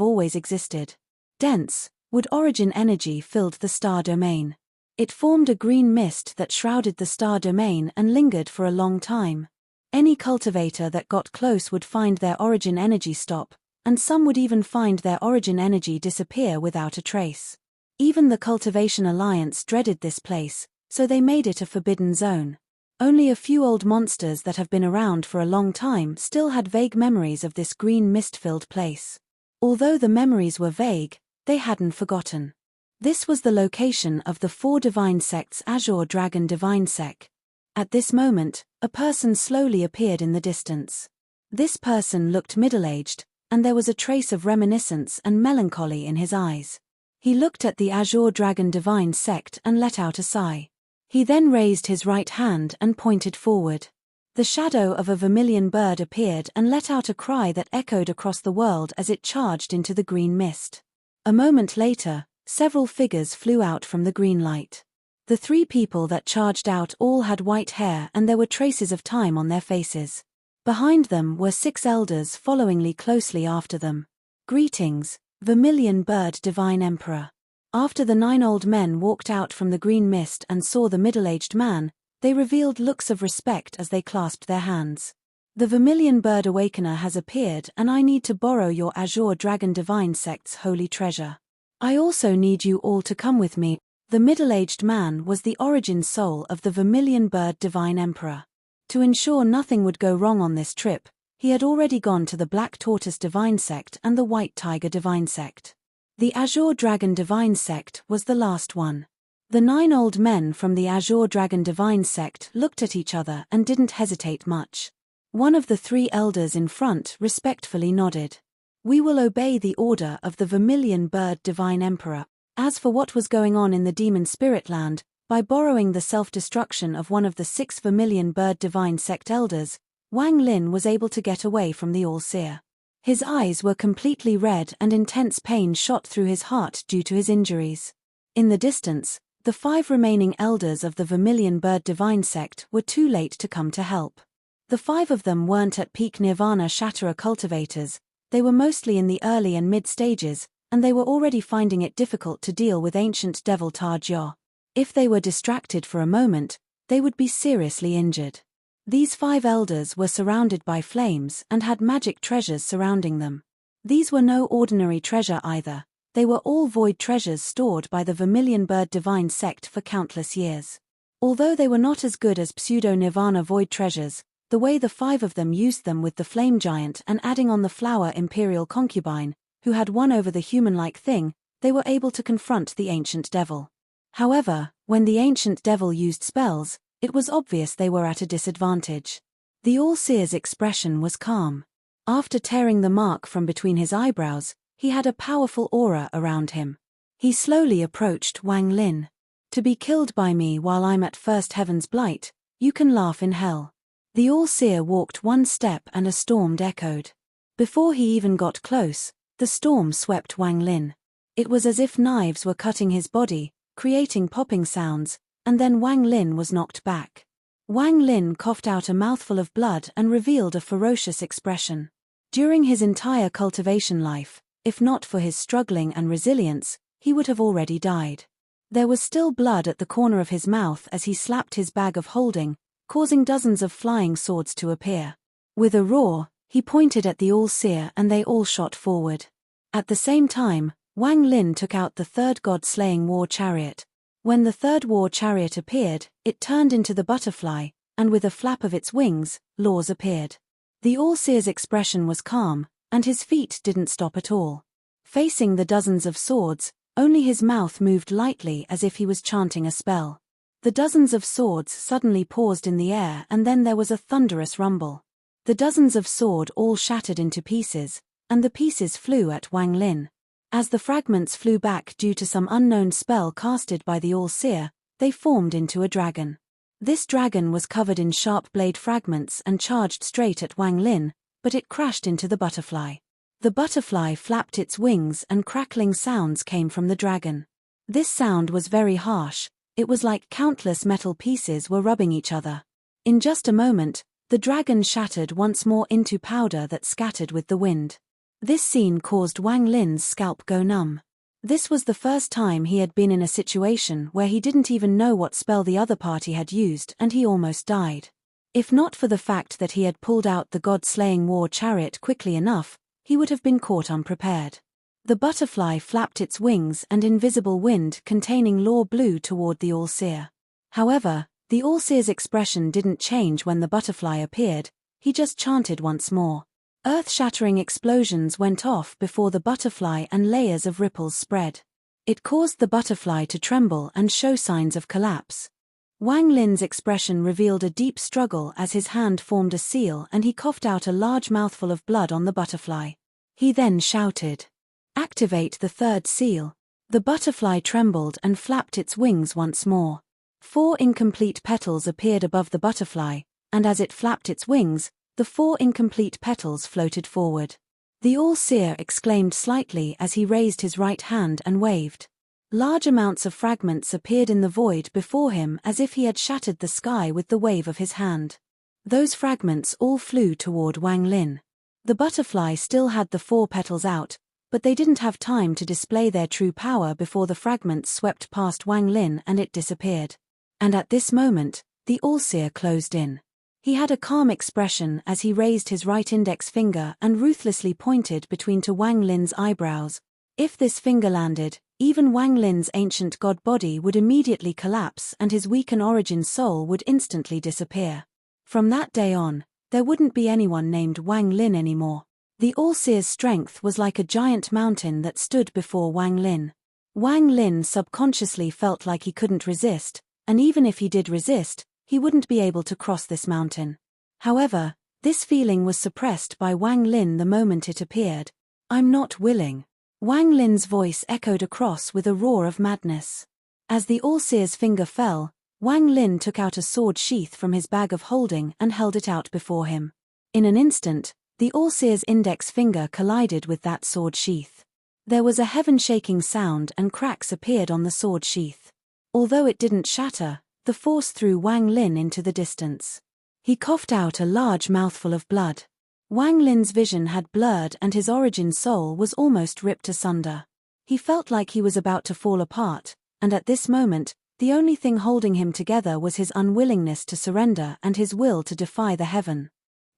always existed. Dense, wood origin energy filled the star domain. It formed a green mist that shrouded the star domain and lingered for a long time. Any cultivator that got close would find their origin energy stop, and some would even find their origin energy disappear without a trace. Even the Cultivation Alliance dreaded this place, so they made it a forbidden zone. Only a few old monsters that have been around for a long time still had vague memories of this green mist-filled place. Although the memories were vague, they hadn't forgotten. This was the location of the 4 divine sects Azure Dragon Divine Sect. At this moment, a person slowly appeared in the distance. This person looked middle-aged, and there was a trace of reminiscence and melancholy in his eyes. He looked at the Azure Dragon Divine Sect and let out a sigh. He then raised his right hand and pointed forward. The shadow of a vermilion bird appeared and let out a cry that echoed across the world as it charged into the green mist. A moment later, several figures flew out from the green light. The 3 people that charged out all had white hair and there were traces of time on their faces. Behind them were 6 elders followingly closely after them. Greetings, Vermilion Bird Divine Emperor. After the 9 old men walked out from the green mist and saw the middle-aged man, they revealed looks of respect as they clasped their hands. The Vermilion Bird Awakener has appeared, and I need to borrow your Azure Dragon Divine Sect's holy treasure. I also need you all to come with me. The middle-aged man was the origin soul of the Vermilion Bird Divine Emperor. To ensure nothing would go wrong on this trip, he had already gone to the Black Tortoise Divine Sect and the White Tiger Divine Sect. The Azure Dragon Divine Sect was the last one. The 9 old men from the Azure Dragon Divine Sect looked at each other and didn't hesitate much. One of the 3 elders in front respectfully nodded. We will obey the order of the Vermilion Bird Divine Emperor. As for what was going on in the Demon Spirit Land, by borrowing the self-destruction of one of the 6 Vermilion Bird Divine Sect elders, Wang Lin was able to get away from the All-Seer. His eyes were completely red and intense pain shot through his heart due to his injuries. In the distance, the 5 remaining elders of the Vermilion Bird Divine Sect were too late to come to help. The 5 of them weren't at peak Nirvana Shatterer cultivators, they were mostly in the early and mid stages, and they were already finding it difficult to deal with ancient devil Tajio. If they were distracted for a moment, they would be seriously injured. These 5 elders were surrounded by flames and had magic treasures surrounding them. These were no ordinary treasure either, they were all void treasures stored by the Vermilion Bird Divine Sect for countless years. Although they were not as good as pseudo-Nirvana void treasures, the way the 5 of them used them with the Flame Giant and adding on the Flower Imperial Concubine, who had won over the human-like thing, they were able to confront the ancient devil. However, when the ancient devil used spells, it was obvious they were at a disadvantage. The All-Seer's expression was calm. After tearing the mark from between his eyebrows, he had a powerful aura around him. He slowly approached Wang Lin. To be killed by me while I'm at First Heaven's Blight, you can laugh in hell. The All-Seer walked 1 step and a storm echoed. Before he even got close, the storm swept Wang Lin. It was as if knives were cutting his body, creating popping sounds, and then Wang Lin was knocked back. Wang Lin coughed out a mouthful of blood and revealed a ferocious expression. During his entire cultivation life, if not for his struggling and resilience, he would have already died. There was still blood at the corner of his mouth as he slapped his bag of holding, causing dozens of flying swords to appear. With a roar, he pointed at the All-Seer and they all shot forward. At the same time, Wang Lin took out the 3rd god-slaying war chariot. When the 3rd war chariot appeared, it turned into the butterfly, and with a flap of its wings, Laws appeared. The All-Seer's expression was calm, and his feet didn't stop at all. Facing the dozens of swords, only his mouth moved lightly as if he was chanting a spell. The dozens of swords suddenly paused in the air and then there was a thunderous rumble. The dozens of sword all shattered into pieces, and the pieces flew at Wang Lin. As the fragments flew back due to some unknown spell casted by the All-Seer, they formed into a dragon. This dragon was covered in sharp blade fragments and charged straight at Wang Lin, but it crashed into the butterfly. The butterfly flapped its wings and crackling sounds came from the dragon. This sound was very harsh, it was like countless metal pieces were rubbing each other. In just a moment, the dragon shattered once more into powder that scattered with the wind. This scene caused Wang Lin's scalp go numb. This was the first time he had been in a situation where he didn't even know what spell the other party had used and he almost died. If not for the fact that he had pulled out the god-slaying war chariot quickly enough, he would have been caught unprepared. The butterfly flapped its wings and invisible wind containing law blew toward the All-Seer. However, the All-Seer's expression didn't change when the butterfly appeared, he just chanted once more. Earth-shattering explosions went off before the butterfly and layers of ripples spread. It caused the butterfly to tremble and show signs of collapse. Wang Lin's expression revealed a deep struggle as his hand formed a seal and he coughed out a large mouthful of blood on the butterfly. He then shouted, "Activate the 3rd seal." The butterfly trembled and flapped its wings once more. 4 incomplete petals appeared above the butterfly, and as it flapped its wings, the 4 incomplete petals floated forward. The All-Seer exclaimed slightly as he raised his right hand and waved. Large amounts of fragments appeared in the void before him as if he had shattered the sky with the wave of his hand. Those fragments all flew toward Wang Lin. The butterfly still had the 4 petals out, But they didn't have time to display their true power before the fragments swept past Wang Lin and it disappeared. And at this moment, the All-Seer closed in. He had a calm expression as he raised his right index finger and ruthlessly pointed between to Wang Lin's eyebrows. If this finger landed, even Wang Lin's ancient god body would immediately collapse and his weakened origin soul would instantly disappear. From that day on, there wouldn't be anyone named Wang Lin anymore. The All-Seer's strength was like a giant mountain that stood before Wang Lin. Wang Lin subconsciously felt like he couldn't resist, and even if he did resist, he wouldn't be able to cross this mountain. However, this feeling was suppressed by Wang Lin the moment it appeared. "I'm not willing." Wang Lin's voice echoed across with a roar of madness. As the All-Seer's finger fell, Wang Lin took out a sword sheath from his bag of holding and held it out before him. In an instant, the All-Seer's index finger collided with that sword sheath. There was a heaven-shaking sound and cracks appeared on the sword sheath. Although it didn't shatter, the force threw Wang Lin into the distance. He coughed out a large mouthful of blood. Wang Lin's vision had blurred and his origin soul was almost ripped asunder. He felt like he was about to fall apart, and at this moment, the only thing holding him together was his unwillingness to surrender and his will to defy the heaven.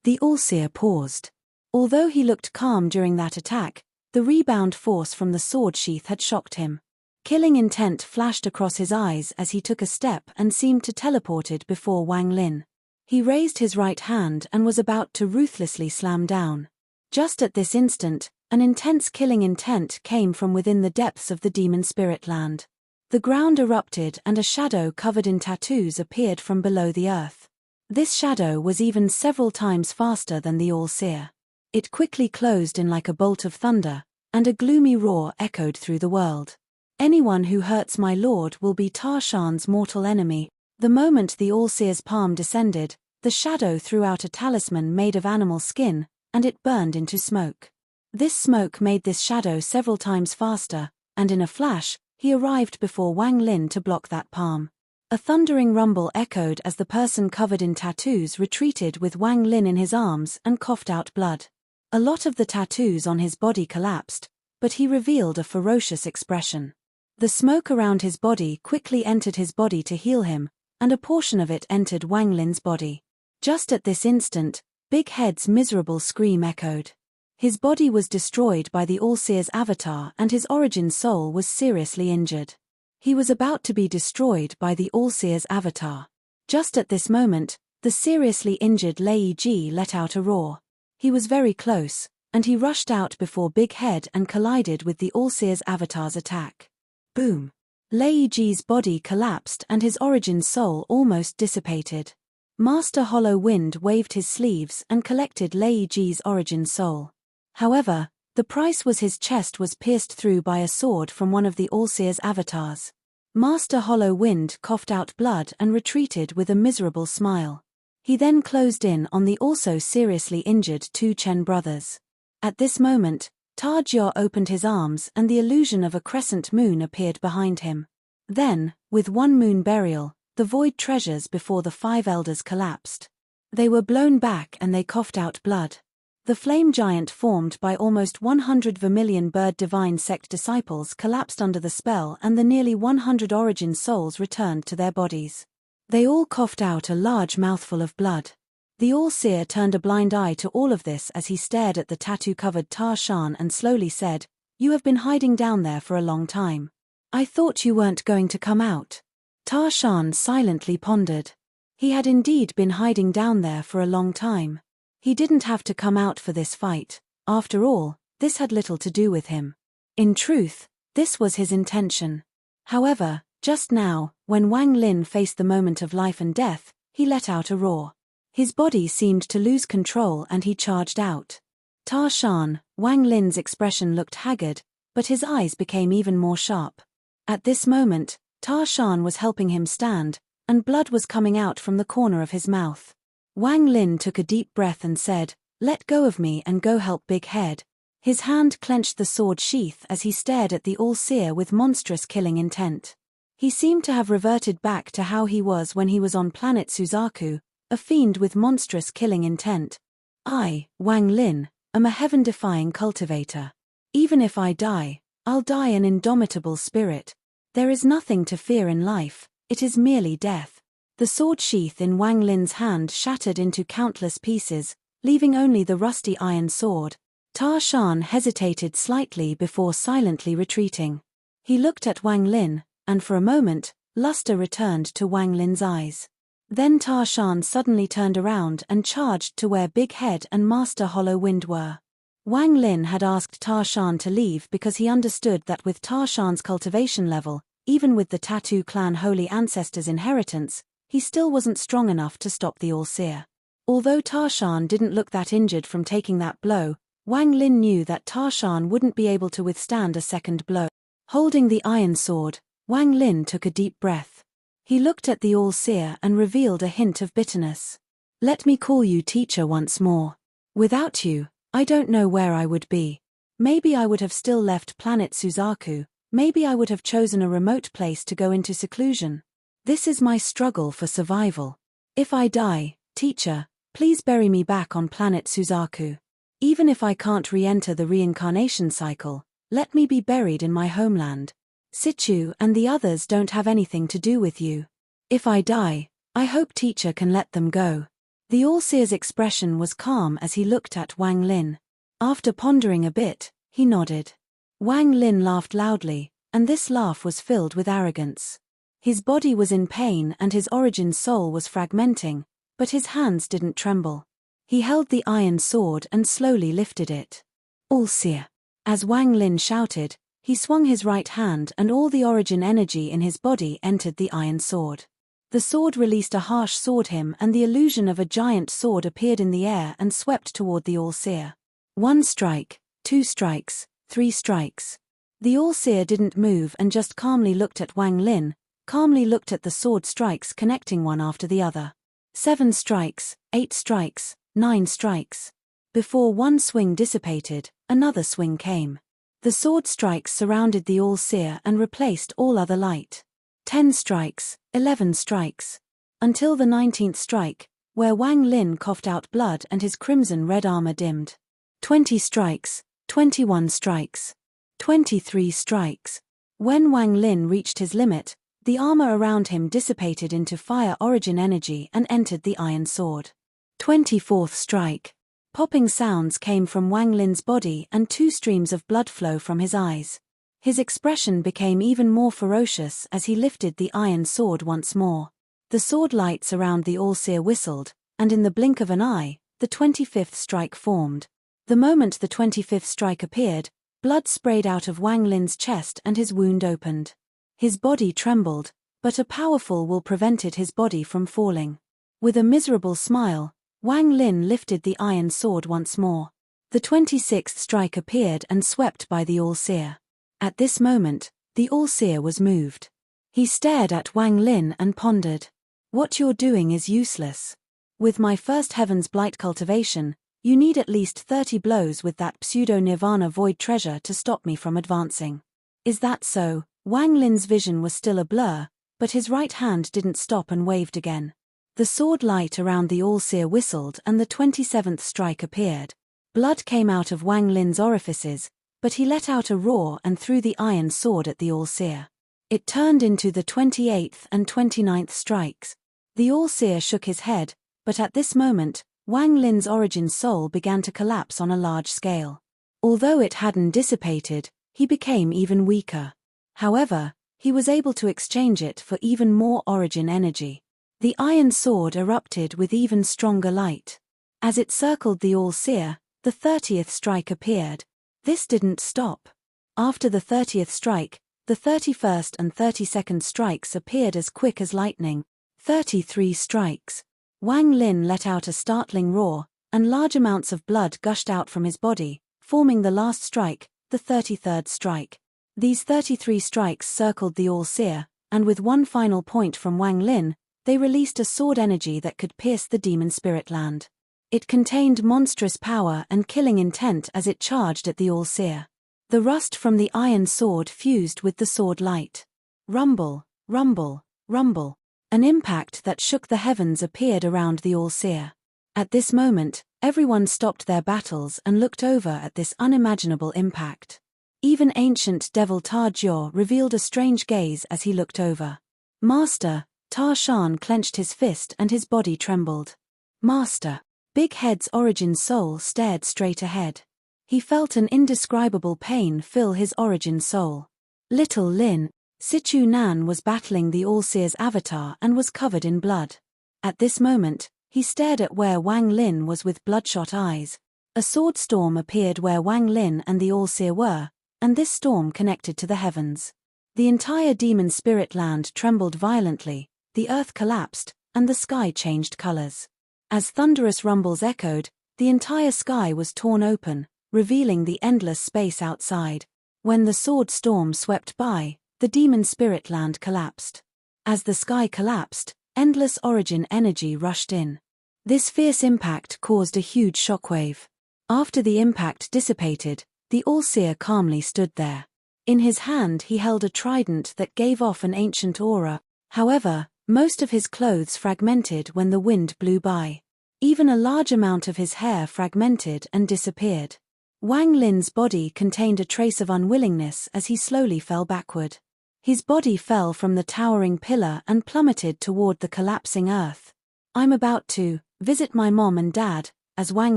The All-Seer paused. Although he looked calm during that attack, the rebound force from the sword sheath had shocked him. Killing intent flashed across his eyes as he took a step and seemed to teleported before Wang Lin. He raised his right hand and was about to ruthlessly slam down. Just at this instant, an intense killing intent came from within the depths of the demon spirit land. The ground erupted and a shadow covered in tattoos appeared from below the earth. This shadow was even several times faster than the All-Seer. It quickly closed in like a bolt of thunder, and a gloomy roar echoed through the world. "Anyone who hurts my lord will be Tar Shan's mortal enemy." The moment the All-Seer's palm descended, the shadow threw out a talisman made of animal skin, and it burned into smoke. This smoke made this shadow several times faster, and in a flash, he arrived before Wang Lin to block that palm. A thundering rumble echoed as the person covered in tattoos retreated with Wang Lin in his arms and coughed out blood. A lot of the tattoos on his body collapsed, but he revealed a ferocious expression. The smoke around his body quickly entered his body to heal him, and a portion of it entered Wang Lin's body. Just at this instant, Big Head's miserable scream echoed. His body was destroyed by the All-Seer's avatar and his origin soul was seriously injured. He was about to be destroyed by the All-Seer's avatar. Just at this moment, the seriously injured Lei Ji let out a roar. He was very close, and he rushed out before Big Head and collided with the All-Seer's avatar's attack. Boom! Lei Ji's body collapsed and his origin soul almost dissipated. Master Hollow Wind waved his sleeves and collected Lei Ji's origin soul. However, the price was his chest was pierced through by a sword from one of the All-Seer's avatars. Master Hollow Wind coughed out blood and retreated with a miserable smile. He then closed in on the also seriously injured two Chen brothers. At this moment, Ta Jia opened his arms and the illusion of a crescent moon appeared behind him. Then, with one moon burial, the void treasures before the five elders collapsed. They were blown back and they coughed out blood. The flame giant formed by almost 100 vermilion bird divine sect disciples collapsed under the spell and the nearly 100 origin souls returned to their bodies. They all coughed out a large mouthful of blood. The All-Seer turned a blind eye to all of this as he stared at the tattoo-covered Tar Shan and slowly said, "You have been hiding down there for a long time. I thought you weren't going to come out." Tar Shan silently pondered. He had indeed been hiding down there for a long time. He didn't have to come out for this fight. After all, this had little to do with him. In truth, this was his intention. However, just now, when Wang Lin faced the moment of life and death, he let out a roar. His body seemed to lose control and he charged out. Tar Shan, Wang Lin's expression looked haggard, but his eyes became even more sharp. At this moment, Tar Shan was helping him stand, and blood was coming out from the corner of his mouth. Wang Lin took a deep breath and said, "Let go of me and go help Big Head." His hand clenched the sword sheath as he stared at the All-Seer with monstrous killing intent. He seemed to have reverted back to how he was when he was on planet Suzaku, a fiend with monstrous killing intent. "I, Wang Lin, am a heaven-defying cultivator. Even if I die, I'll die an indomitable spirit. There is nothing to fear in life, it is merely death. The sword sheath in Wang Lin's hand shattered into countless pieces, leaving only the rusty iron sword. Ta Shan hesitated slightly before silently retreating. He looked at Wang Lin, and for a moment, luster returned to Wang Lin's eyes. Then Ta Shan suddenly turned around and charged to where Big Head and Master Hollow Wind were. Wang Lin had asked Ta Shan to leave because he understood that with Ta Shan's cultivation level, even with the Tattoo Clan Holy Ancestors' inheritance, he still wasn't strong enough to stop the All-Seer. Although Ta Shan didn't look that injured from taking that blow, Wang Lin knew that Ta Shan wouldn't be able to withstand a second blow. Holding the iron sword, Wang Lin took a deep breath. He looked at the All-Seer and revealed a hint of bitterness. Let me call you teacher once more. Without you, I don't know where I would be. Maybe I would have still left planet Suzaku, maybe I would have chosen a remote place to go into seclusion. This is my struggle for survival. If I die, teacher, please bury me back on planet Suzaku. Even if I can't re-enter the reincarnation cycle, let me be buried in my homeland. Sichu and the others don't have anything to do with you. If I die, I hope teacher can let them go. The All-Seer's expression was calm as he looked at Wang Lin. After pondering a bit, he nodded. Wang Lin laughed loudly, and this laugh was filled with arrogance. His body was in pain and his origin soul was fragmenting, but his hands didn't tremble. He held the iron sword and slowly lifted it. All-Seer. As Wang Lin shouted, he swung his right hand and all the origin energy in his body entered the iron sword. The sword released a harsh sword hymn and the illusion of a giant sword appeared in the air and swept toward the All-Seer. 1 strike, 2 strikes, 3 strikes. The All-Seer didn't move and just calmly looked at Wang Lin, calmly looked at the sword strikes connecting one after the other. 7 strikes, 8 strikes, 9 strikes. Before one swing dissipated, another swing came. The sword strikes surrounded the All-Seer and replaced all other light. 10 strikes, 11 strikes. Until the 19th strike, where Wang Lin coughed out blood and his crimson-red armor dimmed. 20 strikes, 21 strikes. 23 strikes. When Wang Lin reached his limit, the armor around him dissipated into fire origin energy and entered the iron sword. 24th strike. Popping sounds came from Wang Lin's body and 2 streams of blood flow from his eyes. His expression became even more ferocious as he lifted the iron sword once more. The sword lights around the All-Seer whistled, and in the blink of an eye, the 25th strike formed. The moment the 25th strike appeared, blood sprayed out of Wang Lin's chest and his wound opened. His body trembled, but a powerful will prevented his body from falling. With a miserable smile, Wang Lin lifted the iron sword once more. The 26th strike appeared and swept by the All-Seer. At this moment, the All-Seer was moved. He stared at Wang Lin and pondered. What you're doing is useless. With my first Heaven's Blight cultivation, you need at least 30 blows with that pseudo-nirvana void treasure to stop me from advancing. Is that so? Wang Lin's vision was still a blur, but his right hand didn't stop and waved again. The sword light around the All-Seer whistled and the 27th strike appeared. Blood came out of Wang Lin's orifices, but he let out a roar and threw the iron sword at the All-Seer. It turned into the 28th and 29th strikes. The All-Seer shook his head, but at this moment, Wang Lin's origin soul began to collapse on a large scale. Although it hadn't dissipated, he became even weaker. However, he was able to exchange it for even more origin energy. The iron sword erupted with even stronger light. As it circled the All-Seer, the 30th strike appeared. This didn't stop. After the 30th strike, the 31st and 32nd strikes appeared as quick as lightning. 33 strikes. Wang Lin let out a startling roar, and large amounts of blood gushed out from his body, forming the last strike, the 33rd strike. These 33 strikes circled the All-Seer, and with one final point from Wang Lin, they released a sword energy that could pierce the demon spirit land. It contained monstrous power and killing intent as it charged at the All-Seer. The rust from the iron sword fused with the sword light. Rumble, rumble, rumble. An impact that shook the heavens appeared around the All-Seer. At this moment, everyone stopped their battles and looked over at this unimaginable impact. Even ancient devil Tar revealed a strange gaze as he looked over. Master, Tar clenched his fist and his body trembled. Master. Big Head's origin soul stared straight ahead. He felt an indescribable pain fill his origin soul. Little Lin, Sichu Nan was battling the All-Seer's avatar and was covered in blood. At this moment, he stared at where Wang Lin was with bloodshot eyes. A sword storm appeared where Wang Lin and the All-Seer were, and this storm connected to the heavens. The entire demon spirit land trembled violently, the earth collapsed, and the sky changed colors. As thunderous rumbles echoed, the entire sky was torn open, revealing the endless space outside. When the sword storm swept by, the demon spirit land collapsed. As the sky collapsed, endless origin energy rushed in. This fierce impact caused a huge shockwave. After the impact dissipated, the All-Seer calmly stood there. In his hand he held a trident that gave off an ancient aura. However, most of his clothes fragmented when the wind blew by. Even a large amount of his hair fragmented and disappeared. Wang Lin's body contained a trace of unwillingness as he slowly fell backward. His body fell from the towering pillar and plummeted toward the collapsing earth. I'm about to visit my mom and dad. As Wang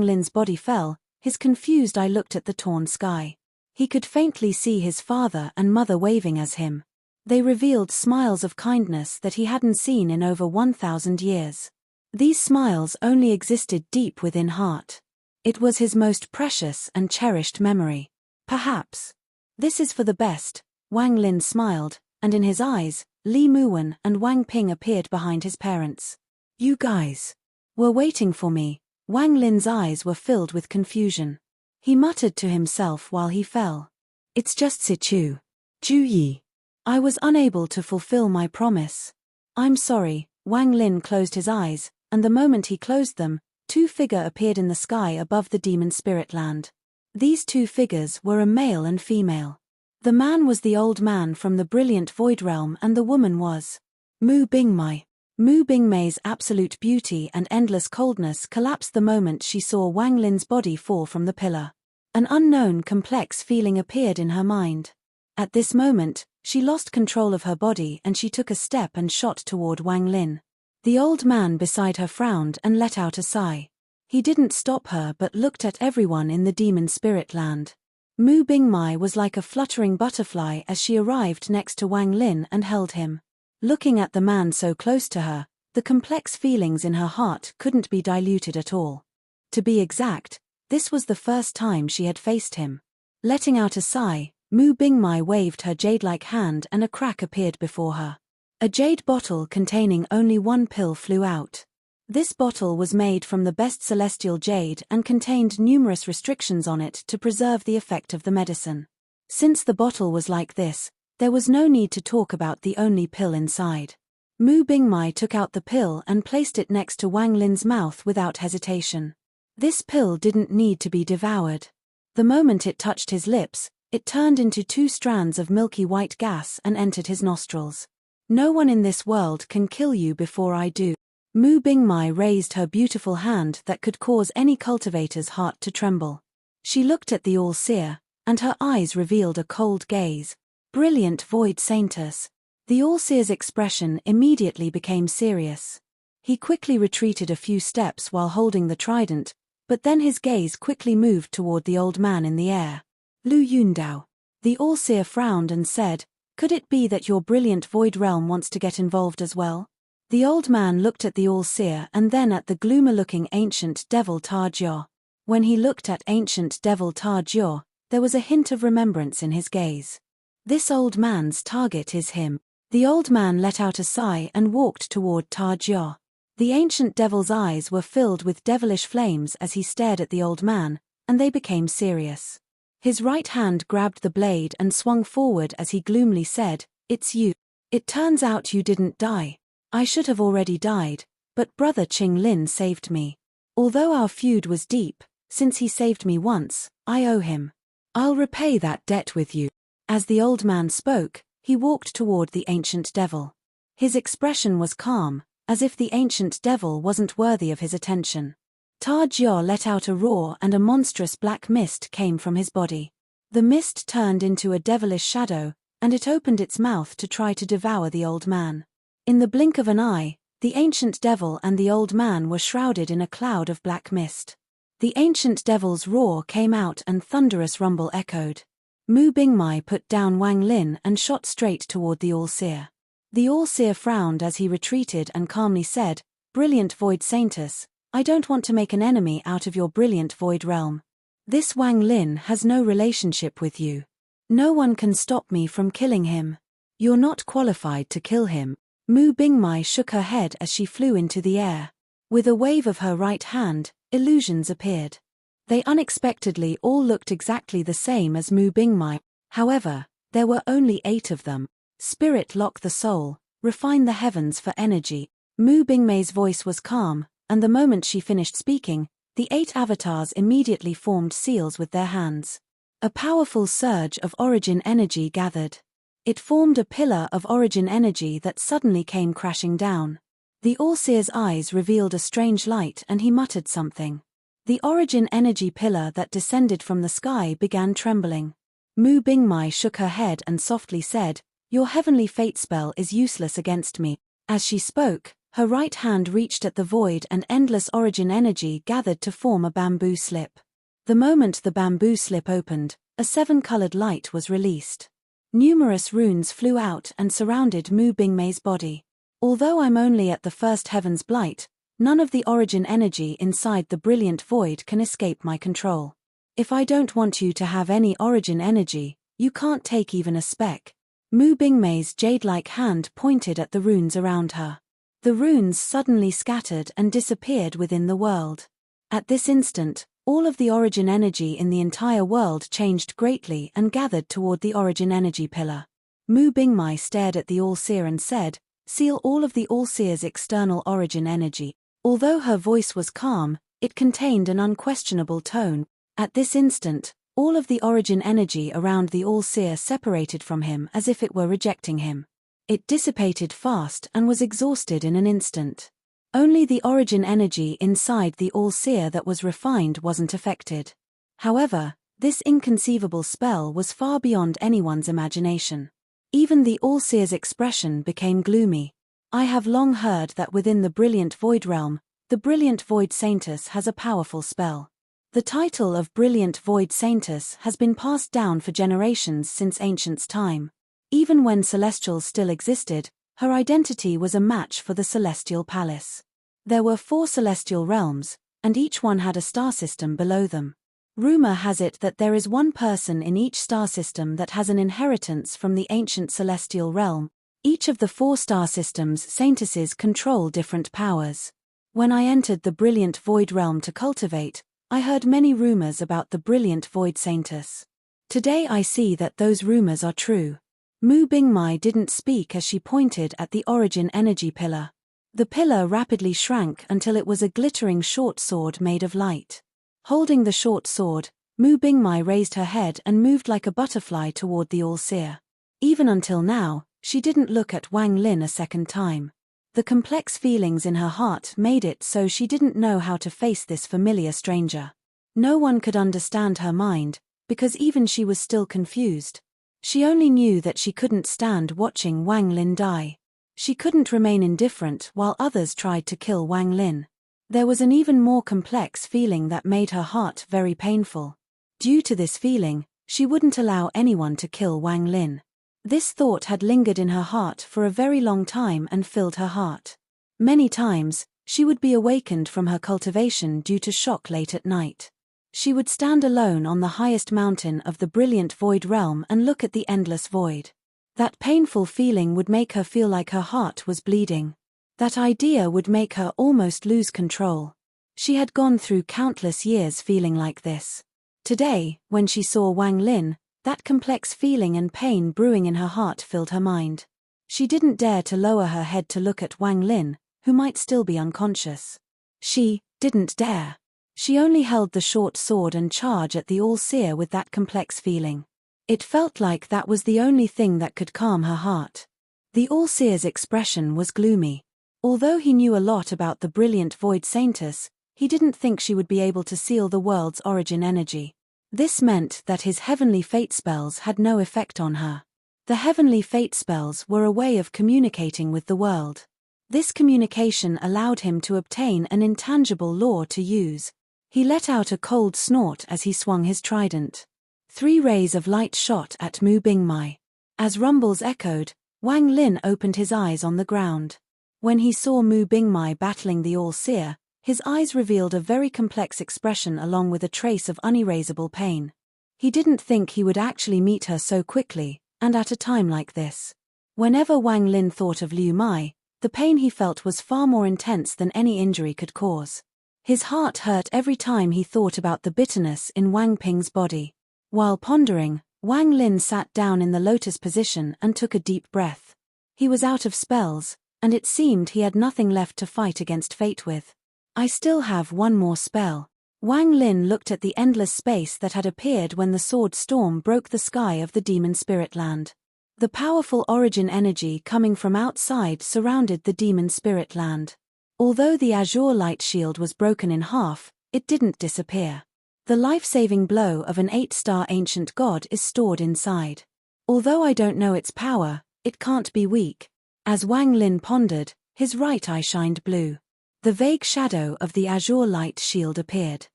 Lin's body fell, his confused eye looked at the torn sky. He could faintly see his father and mother waving as him. They revealed smiles of kindness that he hadn't seen in over 1,000 years. These smiles only existed deep within heart. It was his most precious and cherished memory. Perhaps. This is for the best, Wang Lin smiled, and in his eyes, Li Muwen and Wang Ping appeared behind his parents. You guys were waiting for me. Wang Lin's eyes were filled with confusion. He muttered to himself while he fell. It's just Sichu. Ju Yi. I was unable to fulfill my promise. I'm sorry. Wang Lin closed his eyes, and the moment he closed them, two figures appeared in the sky above the demon spirit land. These two figures were a male and female. The man was the old man from the brilliant void realm and the woman was Mu Bingmei. Mu Bingmei's absolute beauty and endless coldness collapsed the moment she saw Wang Lin's body fall from the pillar. An unknown complex feeling appeared in her mind. At this moment, she lost control of her body and she took a step and shot toward Wang Lin. The old man beside her frowned and let out a sigh. He didn't stop her but looked at everyone in the demon spirit land. Mu Bingmei was like a fluttering butterfly as she arrived next to Wang Lin and held him. Looking at the man so close to her, the complex feelings in her heart couldn't be diluted at all. To be exact, this was the first time she had faced him. Letting out a sigh, Mu Bingmei waved her jade-like hand and a crack appeared before her. A jade bottle containing only one pill flew out. This bottle was made from the best celestial jade and contained numerous restrictions on it to preserve the effect of the medicine. Since the bottle was like this, there was no need to talk about the only pill inside. Mu Bingmei took out the pill and placed it next to Wang Lin's mouth without hesitation. This pill didn't need to be devoured. The moment it touched his lips, it turned into 2 strands of milky white gas and entered his nostrils. No one in this world can kill you before I do. Mu Bingmei raised her beautiful hand that could cause any cultivator's heart to tremble. She looked at the All-Seer, and her eyes revealed a cold gaze. Brilliant Void Saintess. The All-Seer's expression immediately became serious. He quickly retreated a few steps while holding the trident, but then his gaze quickly moved toward the old man in the air. Lu Yundao. The All-Seer frowned and said, "Could it be that your brilliant void realm wants to get involved as well?" The old man looked at the All-Seer and then at the gloomy-looking ancient devil Tar Jio. When he looked at ancient devil Tar Jio, there was a hint of remembrance in his gaze. This old man's target is him. The old man let out a sigh and walked toward Tar Jio. The ancient devil's eyes were filled with devilish flames as he stared at the old man, and they became serious. His right hand grabbed the blade and swung forward as he gloomily said, "It's you. It turns out you didn't die. I should have already died, but Brother Qing Lin saved me. Although our feud was deep, since he saved me once, I owe him. I'll repay that debt with you." As the old man spoke, he walked toward the ancient devil. His expression was calm, as if the ancient devil wasn't worthy of his attention. Tar Jio let out a roar and a monstrous black mist came from his body. The mist turned into a devilish shadow, and it opened its mouth to try to devour the old man. In the blink of an eye, the ancient devil and the old man were shrouded in a cloud of black mist. The ancient devil's roar came out and thunderous rumble echoed. Mu Bingmai put down Wang Lin and shot straight toward the All-Seer. The All-Seer frowned as he retreated and calmly said, "Brilliant Void Saintess, I don't want to make an enemy out of your brilliant Void realm. This Wang Lin has no relationship with you. No one can stop me from killing him. You're not qualified to kill him." Mu Bingmai shook her head as she flew into the air. With a wave of her right hand, illusions appeared. They unexpectedly all looked exactly the same as Mu Bingmai. However, there were only 8 of them. Spirit lock the soul, refine the heavens for energy. Mu Bingmai's voice was calm, and the moment she finished speaking, the 8 avatars immediately formed seals with their hands. A powerful surge of origin energy gathered. It formed a pillar of origin energy that suddenly came crashing down. The All-Seer's eyes revealed a strange light and he muttered something. The origin energy pillar that descended from the sky began trembling. Mu Bingmai shook her head and softly said, "Your heavenly fate spell is useless against me." As she spoke, her right hand reached at the void and endless origin energy gathered to form a bamboo slip. The moment the bamboo slip opened, a 7-colored light was released. Numerous runes flew out and surrounded Mu Bingmai's body. Although I'm only at the first heaven's blight, none of the origin energy inside the brilliant void can escape my control. If I don't want you to have any origin energy, you can't take even a speck. Mu Bingmai's jade-like hand pointed at the runes around her. The runes suddenly scattered and disappeared within the world. At this instant, all of the origin energy in the entire world changed greatly and gathered toward the origin energy pillar. Mu Bingmai stared at the All-Seer and said, "Seal all of the All-Seer's external origin energy." Although her voice was calm, it contained an unquestionable tone. At this instant, all of the origin energy around the All-Seer separated from him as if it were rejecting him. It dissipated fast and was exhausted in an instant. Only the origin energy inside the All-Seer that was refined wasn't affected. However, this inconceivable spell was far beyond anyone's imagination. Even the All-Seer's expression became gloomy. "I have long heard that within the Brilliant Void realm, the Brilliant Void Saintess has a powerful spell. The title of Brilliant Void Saintess has been passed down for generations since ancient time. Even when Celestials still existed, her identity was a match for the Celestial Palace. There were 4 celestial realms, and each one had a star system below them. Rumor has it that there is one person in each star system that has an inheritance from the ancient celestial realm. Each of the 4 star systems' saintesses control different powers. When I entered the Brilliant Void realm to cultivate, I heard many rumors about the Brilliant Void Saintess. Today I see that those rumors are true." Mu Bingmai didn't speak as she pointed at the origin energy pillar. The pillar rapidly shrank until it was a glittering short sword made of light. Holding the short sword, Mu Bingmai raised her head and moved like a butterfly toward the All-Seer. Even until now, she didn't look at Wang Lin a second time. The complex feelings in her heart made it so she didn't know how to face this familiar stranger. No one could understand her mind, because even she was still confused. She only knew that she couldn't stand watching Wang Lin die. She couldn't remain indifferent while others tried to kill Wang Lin. There was an even more complex feeling that made her heart very painful. Due to this feeling, she wouldn't allow anyone to kill Wang Lin. This thought had lingered in her heart for a very long time and filled her heart. Many times, she would be awakened from her cultivation due to shock late at night. She would stand alone on the highest mountain of the Brilliant Void realm and look at the endless void. That painful feeling would make her feel like her heart was bleeding. That idea would make her almost lose control. She had gone through countless years feeling like this. Today, when she saw Wang Lin, that complex feeling and pain brewing in her heart filled her mind. She didn't dare to lower her head to look at Wang Lin, who might still be unconscious. She didn't dare. She only held the short sword and charged at the All-Seer with that complex feeling. It felt like that was the only thing that could calm her heart. The All-Seer's expression was gloomy. Although he knew a lot about the Brilliant Void Saintess, he didn't think she would be able to seal the world's origin energy. This meant that his heavenly fate spells had no effect on her. The heavenly fate spells were a way of communicating with the world. This communication allowed him to obtain an intangible law to use. He let out a cold snort as he swung his trident. 3 rays of light shot at Mu Bingmai. As rumbles echoed, Wang Lin opened his eyes on the ground. When he saw Mu Bingmai battling the All-Seer, his eyes revealed a very complex expression along with a trace of unerasable pain. He didn't think he would actually meet her so quickly, and at a time like this. Whenever Wang Lin thought of Liu Mai, the pain he felt was far more intense than any injury could cause. His heart hurt every time he thought about the bitterness in Wang Ping's body. While pondering, Wang Lin sat down in the lotus position and took a deep breath. He was out of spells, and it seemed he had nothing left to fight against fate with. I still have one more spell. Wang Lin looked at the endless space that had appeared when the sword storm broke the sky of the demon spirit land. The powerful origin energy coming from outside surrounded the demon spirit land. Although the azure light shield was broken in half, it didn't disappear. The life-saving blow of an 8-star ancient god is stored inside. Although I don't know its power, it can't be weak. As Wang Lin pondered, his right eye shined blue. The vague shadow of the azure light shield appeared.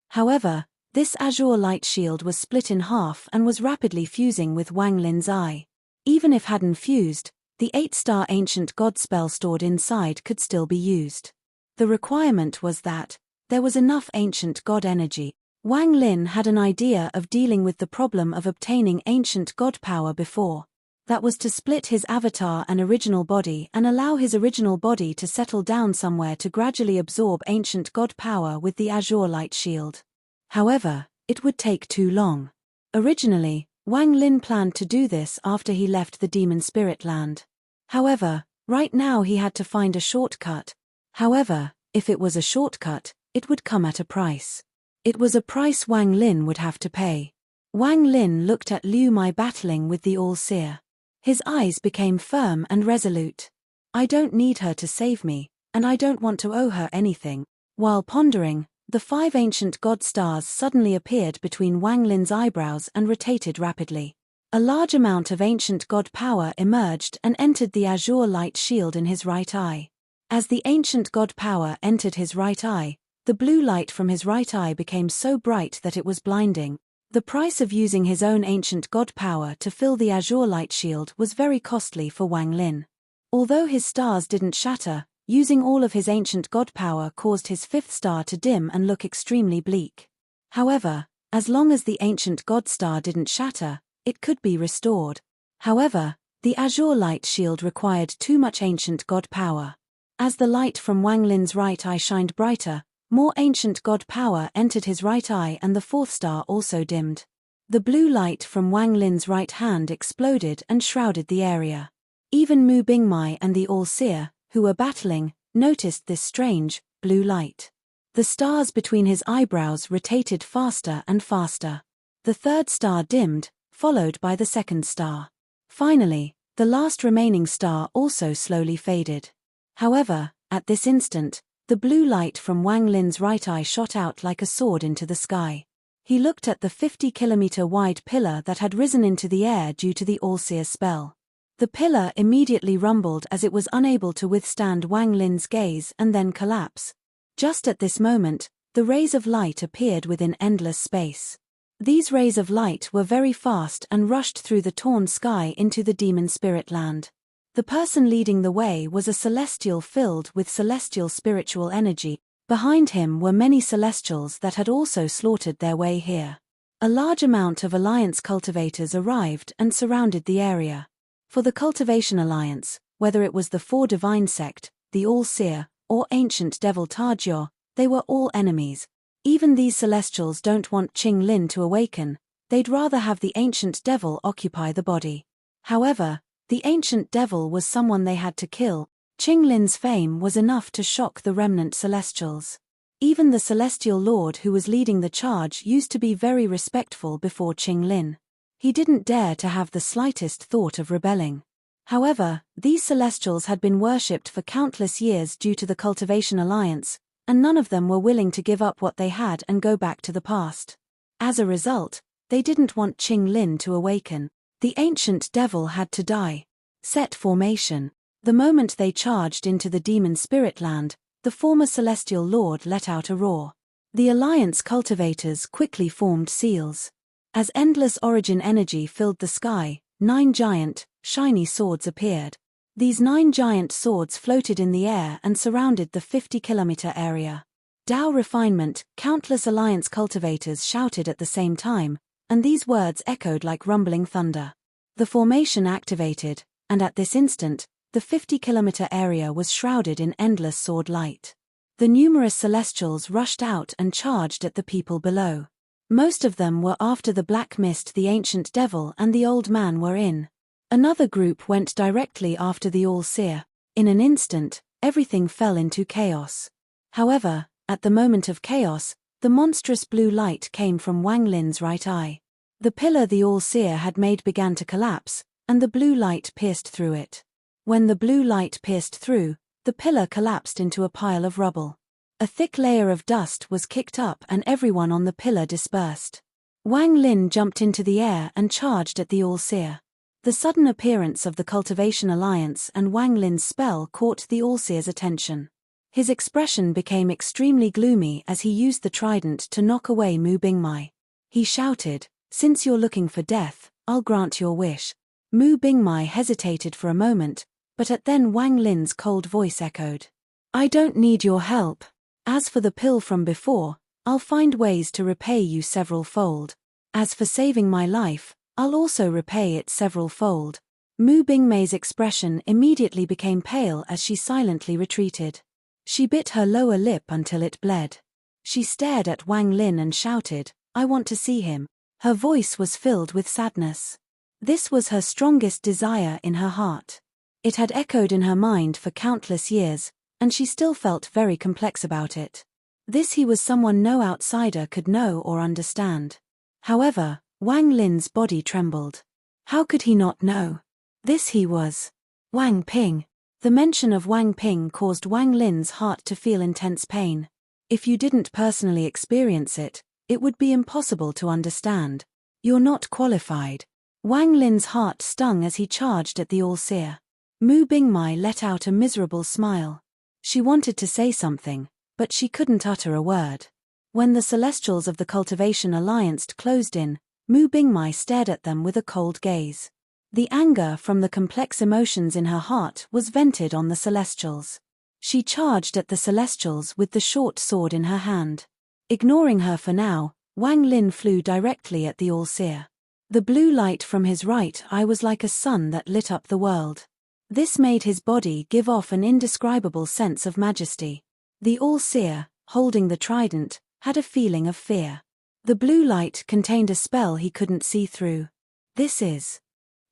However, this azure light shield was split in half and was rapidly fusing with Wang Lin's eye. Even if hadn't fused, the 8-star ancient god spell stored inside could still be used. The requirement was that there was enough ancient god energy. Wang Lin had an idea of dealing with the problem of obtaining ancient god power before. That was to split his avatar and original body and allow his original body to settle down somewhere to gradually absorb ancient god power with the azure light shield. However, it would take too long. Originally, Wang Lin planned to do this after he left the demon spirit land. However, right now he had to find a shortcut. However, if it was a shortcut, it would come at a price. It was a price Wang Lin would have to pay. Wang Lin looked at Liu Mai battling with the All-Seer. His eyes became firm and resolute. I don't need her to save me, and I don't want to owe her anything. While pondering, the 5 ancient god stars suddenly appeared between Wang Lin's eyebrows and rotated rapidly. A large amount of ancient god power emerged and entered the azure light shield in his right eye. As the ancient god power entered his right eye, the blue light from his right eye became so bright that it was blinding. The price of using his own ancient god power to fill the azure light shield was very costly for Wang Lin. Although his stars didn't shatter, using all of his ancient god power caused his 5th star to dim and look extremely bleak. However, as long as the ancient god star didn't shatter, it could be restored. However, the azure light shield required too much ancient god power. As the light from Wang Lin's right eye shined brighter, more ancient god power entered his right eye and the 4th star also dimmed. The blue light from Wang Lin's right hand exploded and shrouded the area. Even Mu Bingmai and the All-Seer, who were battling, noticed this strange, blue light. The stars between his eyebrows rotated faster and faster. The 3rd star dimmed, followed by the 2nd star. Finally, the last remaining star also slowly faded. However, at this instant, the blue light from Wang Lin's right eye shot out like a sword into the sky. He looked at the 50-kilometer wide pillar that had risen into the air due to the All-Seer spell. The pillar immediately rumbled as it was unable to withstand Wang Lin's gaze and then collapse. Just at this moment, the rays of light appeared within endless space. These rays of light were very fast and rushed through the torn sky into the demon spirit land. The person leading the way was a celestial filled with celestial spiritual energy. Behind him were many celestials that had also slaughtered their way here. A large amount of Alliance cultivators arrived and surrounded the area. For the Cultivation Alliance, whether it was the 4 Divine Sect, the All-Seer, or Ancient Devil Tajor, they were all enemies. Even these celestials don't want Qing Lin to awaken, they'd rather have the Ancient Devil occupy the body. However, the Ancient Devil was someone they had to kill. Qing Lin's fame was enough to shock the remnant celestials. Even the Celestial Lord who was leading the charge used to be very respectful before Qing Lin. He didn't dare to have the slightest thought of rebelling. However, these celestials had been worshipped for countless years due to the Cultivation Alliance, and none of them were willing to give up what they had and go back to the past. As a result, They didn't want Qing Lin to awaken. The ancient devil had to die. Set formation. The moment they charged into the demon spirit land, the former celestial lord let out a roar. The Alliance cultivators quickly formed seals. As endless origin energy filled the sky, 9 giant, shiny swords appeared. These 9 giant swords floated in the air and surrounded the 50-kilometer area. Dao refinement, countless Alliance cultivators shouted at the same time, and these words echoed like rumbling thunder. The formation activated, and at this instant, the 50-kilometer area was shrouded in endless sword light. The numerous celestials rushed out and charged at the people below. Most of them were after the black mist the ancient devil and the old man were in. Another group went directly after the all-seer. In an instant, everything fell into chaos. However, at the moment of chaos, the monstrous blue light came from Wang Lin's right eye. The pillar the all-seer had made began to collapse, and the blue light pierced through it. When the blue light pierced through, the pillar collapsed into a pile of rubble. A thick layer of dust was kicked up and everyone on the pillar dispersed. Wang Lin jumped into the air and charged at the all-seer. The sudden appearance of the Cultivation Alliance and Wang Lin's spell caught the all-seer's attention. His expression became extremely gloomy as he used the trident to knock away Mu Bingmai. He shouted, "Since you're looking for death, I'll grant your wish." Mu Bingmai hesitated for a moment, but then Wang Lin's cold voice echoed. "I don't need your help. As for the pill from before, I'll find ways to repay you several-fold. As for saving my life, I'll also repay it several-fold." Mu Bingmai's expression immediately became pale as she silently retreated. She bit her lower lip until it bled. She stared at Wang Lin and shouted, "I want to see him." Her voice was filled with sadness. This was her strongest desire in her heart. It had echoed in her mind for countless years, and she still felt very complex about it. He was someone no outsider could know or understand. However, Wang Lin's body trembled. How could he not know? He was Wang Ping. The mention of Wang Ping caused Wang Lin's heart to feel intense pain. If you didn't personally experience it, it would be impossible to understand. You're not qualified. Wang Lin's heart stung as he charged at the all-seer. Mu Bingmai let out a miserable smile. She wanted to say something, but she couldn't utter a word. When the Celestials of the Cultivation Alliance closed in, Mu Bingmai stared at them with a cold gaze. The anger from the complex emotions in her heart was vented on the Celestials. She charged at the Celestials with the short sword in her hand. Ignoring her for now, Wang Lin flew directly at the all-seer. The blue light from his right eye was like a sun that lit up the world. This made his body give off an indescribable sense of majesty. The all-seer, holding the trident, had a feeling of fear. The blue light contained a spell he couldn't see through. "This is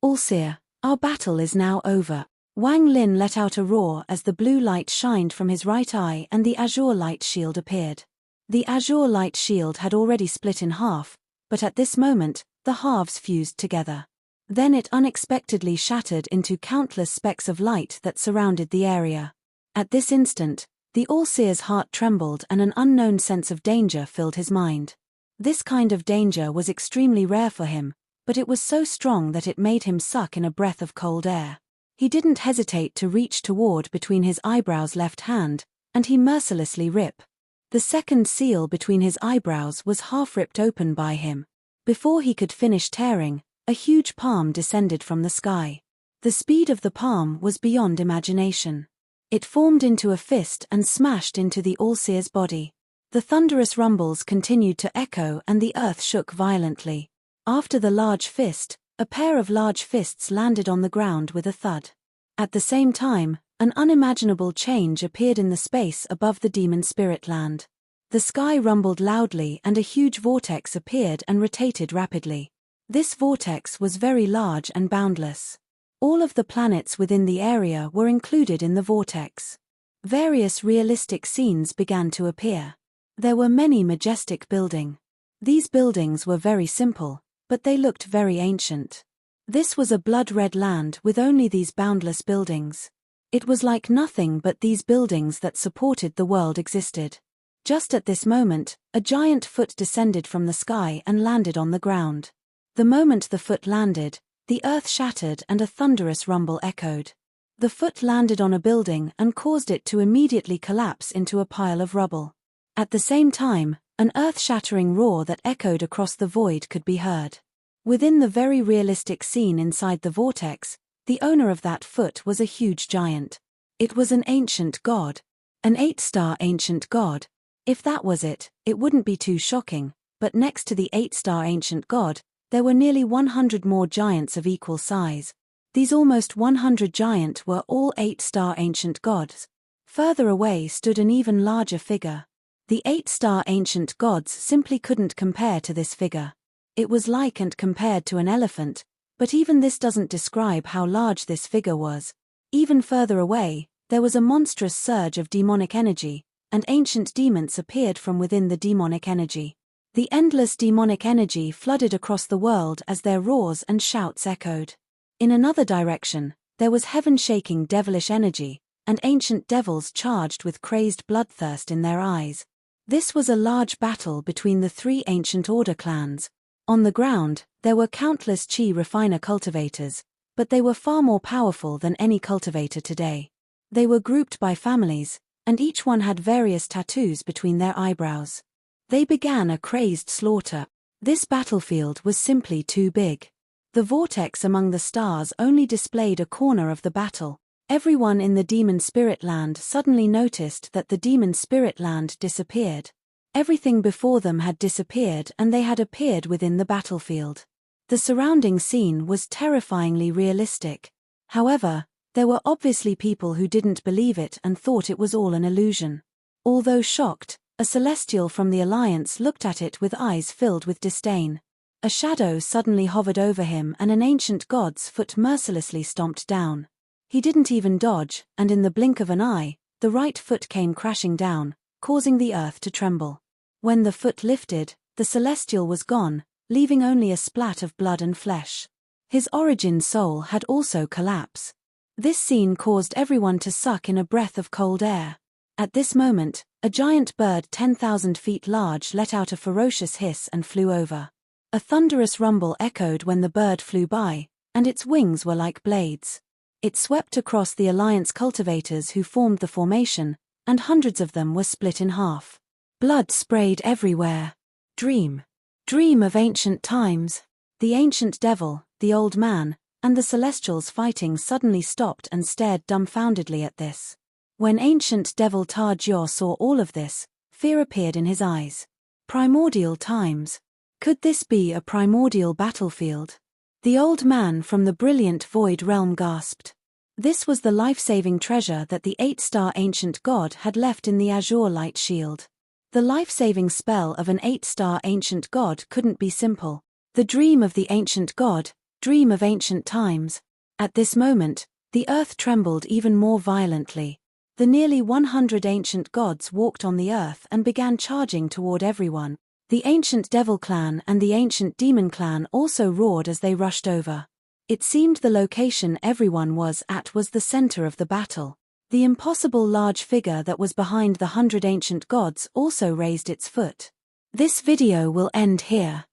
all-seer, our battle is now over." Wang Lin let out a roar as the blue light shined from his right eye and the azure light shield appeared. The azure light shield had already split in half, but at this moment, the halves fused together. Then it unexpectedly shattered into countless specks of light that surrounded the area. At this instant, the all-seer's heart trembled and an unknown sense of danger filled his mind. This kind of danger was extremely rare for him, but it was so strong that it made him suck in a breath of cold air. He didn't hesitate to reach toward between his eyebrows' left hand, and he mercilessly ripped. The second seal between his eyebrows was half ripped open by him. Before he could finish tearing, a huge palm descended from the sky. The speed of the palm was beyond imagination. It formed into a fist and smashed into the all-seer's body. The thunderous rumbles continued to echo and the earth shook violently. After the large fist, a pair of large fists landed on the ground with a thud. At the same time, an unimaginable change appeared in the space above the demon spirit land. The sky rumbled loudly and a huge vortex appeared and rotated rapidly. This vortex was very large and boundless. All of the planets within the area were included in the vortex. Various realistic scenes began to appear. There were many majestic buildings. These buildings were very simple, but they looked very ancient. This was a blood-red land with only these boundless buildings. It was like nothing but these buildings that supported the world existed. Just at this moment, a giant foot descended from the sky and landed on the ground. The moment the foot landed, the earth shattered and a thunderous rumble echoed. The foot landed on a building and caused it to immediately collapse into a pile of rubble. At the same time, an earth-shattering roar that echoed across the void could be heard. Within the very realistic scene inside the vortex, the owner of that foot was a huge giant. It was an ancient god. An 8-star ancient god. If that was it, it wouldn't be too shocking, but next to the 8-star ancient god, there were nearly 100 more giants of equal size. These almost 100 giants were all 8-star ancient gods. Further away stood an even larger figure. The 8-star ancient gods simply couldn't compare to this figure. It was like and compared to an elephant, but even this doesn't describe how large this figure was. Even further away, there was a monstrous surge of demonic energy, and ancient demons appeared from within the demonic energy. The endless demonic energy flooded across the world as their roars and shouts echoed. In another direction, there was heaven-shaking devilish energy, and ancient devils charged with crazed bloodthirst in their eyes. This was a large battle between the 3 ancient order clans. On the ground, there were countless chi refiner cultivators, but they were far more powerful than any cultivator today. They were grouped by families, and each one had various tattoos between their eyebrows. They began a crazed slaughter. This battlefield was simply too big. The vortex among the stars only displayed a corner of the battle. Everyone in the demon spirit land suddenly noticed that the demon spirit land disappeared. Everything before them had disappeared and they had appeared within the battlefield. The surrounding scene was terrifyingly realistic. However, there were obviously people who didn't believe it and thought it was all an illusion. Although shocked, a celestial from the Alliance looked at it with eyes filled with disdain. A shadow suddenly hovered over him and an ancient god's foot mercilessly stomped down. He didn't even dodge, and in the blink of an eye, the right foot came crashing down, causing the earth to tremble. When the foot lifted, the celestial was gone, leaving only a splat of blood and flesh. His origin soul had also collapsed. This scene caused everyone to suck in a breath of cold air. At this moment, a giant bird 10,000 feet large let out a ferocious hiss and flew over. A thunderous rumble echoed when the bird flew by, and its wings were like blades. It swept across the Alliance cultivators who formed the formation, and hundreds of them were split in half. Blood sprayed everywhere. Dream. Dream of ancient times. The ancient devil, the old man, and the Celestials fighting suddenly stopped and stared dumbfoundedly at this. When ancient devil Tarjor saw all of this, fear appeared in his eyes. Primordial times. Could this be a primordial battlefield? The old man from the brilliant void realm gasped. This was the life-saving treasure that the 8-star ancient god had left in the azure light shield. The life-saving spell of an 8-star ancient god couldn't be simple. The dream of the ancient god, dream of ancient times. At this moment, the earth trembled even more violently. The nearly 100 ancient gods walked on the earth and began charging toward everyone. The ancient devil clan and the ancient demon clan also roared as they rushed over. It seemed the location everyone was at was the center of the battle. The impossible large figure that was behind the 100 ancient gods also raised its foot. This video will end here.